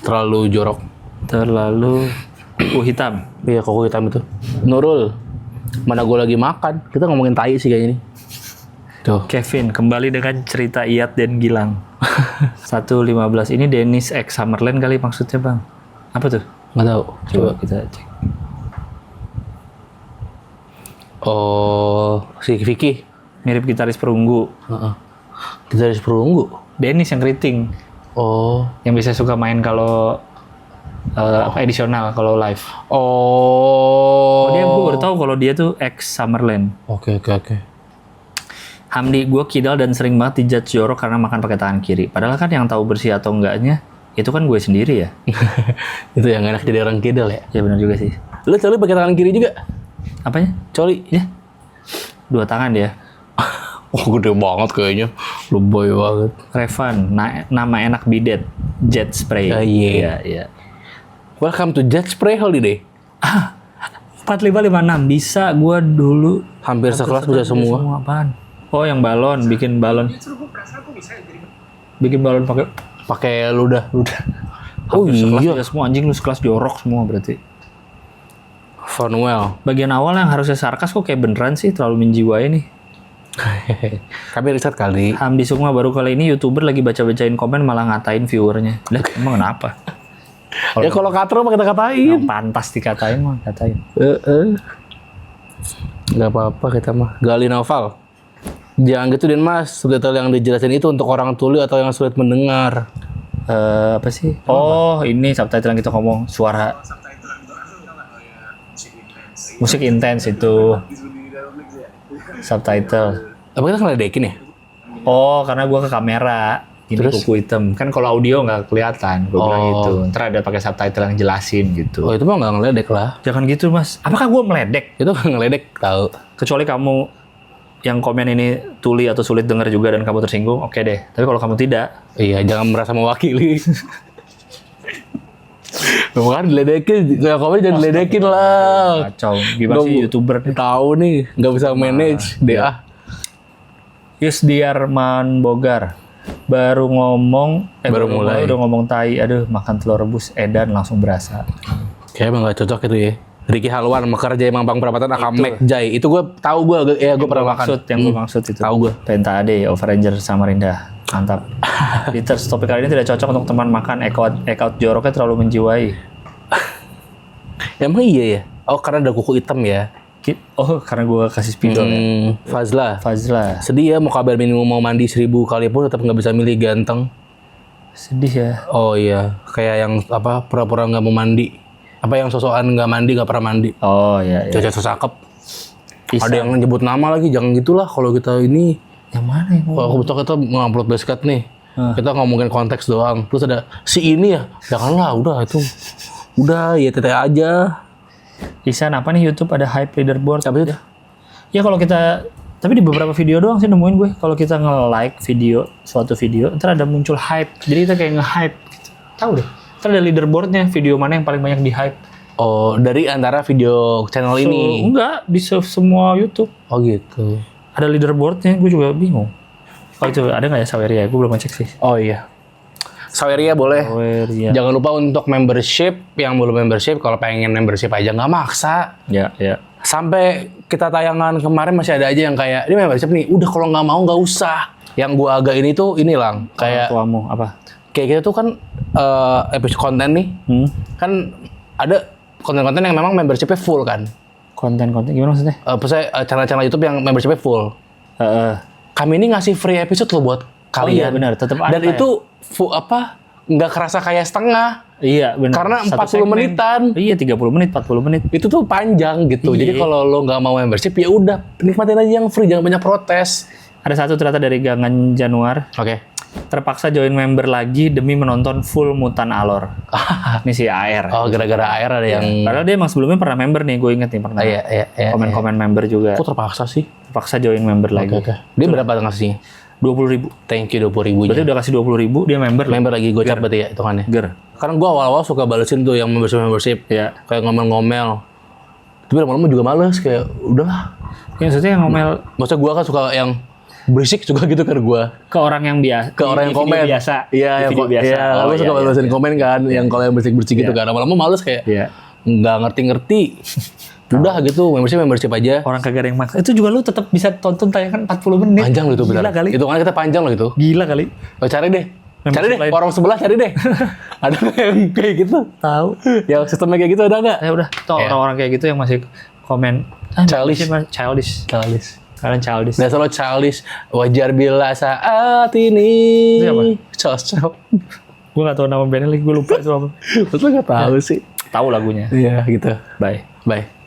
Terlalu jorok. Terlalu hitam. Iya, koko hitam itu. Nurul, mana gue lagi makan. Kita ngomongin tai sih kayaknya ini. Tuh. Kevin, kembali dengan cerita Iyat dan Gilang. 1.15. Ini Dennis X Summerland kali maksudnya, Bang. Apa tuh? Nggak tahu. Coba kita cek. Oh, si Vicky. Mirip gitaris perunggu. Gitaris perunggu. Dennis yang keriting. Oh. Yang biasa suka main kalau edisional kalau live. Oh. Dia gue baru tahu kalau dia tuh X Summerland. Oke. Hamdi, gue kidal dan sering banget dijudge jorok karena makan pakai tangan kiri. Padahal kan yang tahu bersih atau enggaknya itu kan gue sendiri ya. Itu yang enak jadi orang kidal ya. Ya benar juga sih. Lu coli pakai tangan kiri juga? Apanya? Coli? Ya. 2 tangan dia. Oh, gede banget kayaknya. Lu boy banget. Revan, nama enak bidet, jet spray. Iya. Welcome to Jet Spray Holiday. 4556 bisa gue dulu Hampir sekelas bisa semua. Apaan? Oh, yang balon, bikin balon. Bikin balon Pakai ludah. Oh hampir sekelas iya. bisa semua, anjing lu sekelas jorok semua berarti. Funwell. Bagian awal yang harusnya sarkas kok kayak beneran sih, terlalu menjiwai nih. Kami riset kali. Hamdi Sukma baru kali ini YouTuber lagi baca-bacain komen malah ngatain viewernya. Lah, emang kenapa? Ya kalau katro mah kita katain. Yang pantas dikatain mah katain. Gak apa-apa kita mah. Gali Noval. Jangan gitu Den Mas. Subtitle yang dijelasin itu untuk orang tuli atau yang sulit mendengar. Apa sih? Oh, ini subtitle yang kita ngomong suara musik intens itu. Subtitle. Apa kita ngeledekin ya? Oh, karena gua ke kamera. Ini Terus? kuku hitam. Kan kalau audio nggak kelihatan. Gua bilang gitu. Ntar ada pakai subtitle yang jelasin gitu. Oh itu mah nggak ngeledek lah. Jangan gitu, Mas. Apakah gua meledek? Itu nggak ngeledek tahu. Kecuali kamu yang komen ini tuli atau sulit dengar juga dan kamu tersinggung, oke deh. Tapi kalau kamu tidak, Iya, jangan merasa mewakili. Bukan diledekin, nggak komen jangan diledekin lah. kacau. Gimana sih YouTuber nih? Tahu nih, nggak bisa manage DA. Yusdiarman Bogar. Baru mulai udah ngomong tai. Aduh, makan telur rebus edan langsung berasa. Kayaknya emang nggak cocok itu ya. Ricky Halwan, Mekar Jaya Mampang Perapatan, Akam Mek Jai. Itu gue tahu gue pernah makan. Yang gue maksud itu. Tahu gue. Penta AD, Overranger Samarinda. Mantap. Dieters, topik kali ini tidak cocok untuk teman makan. Ekout joroknya terlalu menjiwai. Emang iya ya? Oh karena ada kuku hitam ya? Oh, karena gue kasih spidol ya. Fazla. Sedih ya mau kabar minimum mau mandi 1000 kali pun tetap nggak bisa milih ganteng. Sedih ya. Oh iya, kayak yang apa pura-pura nggak mau mandi. Apa yang sosokan nggak mandi nggak pernah mandi. Oh iya. Cacat sesakep. Bisa. Ada yang nyebut nama lagi, jangan gitulah kalau kita ini. Yang mana ya? Kalau kita ngupload basket nih, kita ngomongin konteks doang. Terus ada si ini ya, janganlah udah itu. Udah ya tete aja. Isan apa nih YouTube ada hype leaderboard? Apa itu? Ya kalau kita, tapi di beberapa video doang sih nemuin gue. Kalau kita nge-like suatu video, ntar ada muncul hype. Jadi kita kayak nge-hype. Gitu. Tahu deh. Ntar ada leaderboardnya, video mana yang paling banyak di hype. Oh, dari antara video channel ini? Enggak, di semua YouTube. Oh gitu. Ada leaderboardnya, gue juga bingung. Oh itu ada nggak ya Saweria? Gue belum ngecek sih. Oh iya. Saweria boleh. Saweria. Jangan lupa untuk membership, yang belum membership, kalau pengen membership aja nggak maksa. Ya. Sampai kita tayangan kemarin masih ada aja yang kayak, ini membership nih, udah kalau nggak mau nggak usah. Yang gua agak ini tuh, ini lang, kayak tuamu apa? Kayak kita tuh kan episode konten nih, kan ada konten-konten yang memang membershipnya full kan. Konten-konten gimana maksudnya? Misalnya channel-channel YouTube yang membershipnya full. Kami ini ngasih free episode loh buat kalian. Oh iya benar, tetap ada. Dan itu nggak kerasa kayak setengah. Iya benar. Karena 40 menitan. Iya 30 menit, 40 menit. Itu tuh panjang gitu. Iya. Jadi kalau lo nggak mau membership ya udah nikmatin aja yang free, jangan banyak protes. Ada satu ternyata dari Gangan Januar. Oke. Terpaksa join member lagi demi menonton full Mutan Alor. Ini si AR. Oh gara-gara air ada yang. Padahal dia emang sebelumnya pernah member nih, gue inget nih pernah. Iya. Komen-komen member juga. Kok terpaksa sih? Terpaksa join member lagi. Oke. Dia berapa ngasihnya? 20.000. Thank you 20.000. Berarti udah kasih 20.000 dia member. Member lagi gocap berarti ya hitungannya. Ger. Karena gue awal-awal suka balesin tuh yang membership. Iya. Kayak ngomel-ngomel. Tapi lama-lama juga males kayak udahlah. Ya, maksudnya yang ngomel. Maksudnya gue kan suka yang berisik juga gitu kan gue. Ke orang yang biasa. Ke orang yang komen. Biasa. Iya, yang video biasa. Iya, gue suka balesin komen kan. Yang kalau yang berisik-berisik gitu kan. Lama-lama males kayak. Iya. nggak ngerti-ngerti. Udah gitu, membership aja. Orang kagak ada yang maksa. Itu juga lu tetap bisa tonton tayangan 40 menit. Panjang loh itu benar. Gila kali. Itu kan kita panjang loh itu. Gila kali. Oh, cari deh. Membership Cari deh, lain. warung sebelah cari deh. Ada nggak yang kayak gitu? Tahu. Ya sistemnya kayak gitu ada nggak? Ya udah, tuh Ya. orang-orang kayak gitu yang masih komen Childish. childish. Kalian childish. Nggak selalu childish. Wajar bila saat ini. Itu siapa? Cocok. Gue gak tahu nama bandnya lagi, gue lupa itu apa. Lu nggak tahu sih. Tahu lagunya. Iya gitu. Bye. Bye.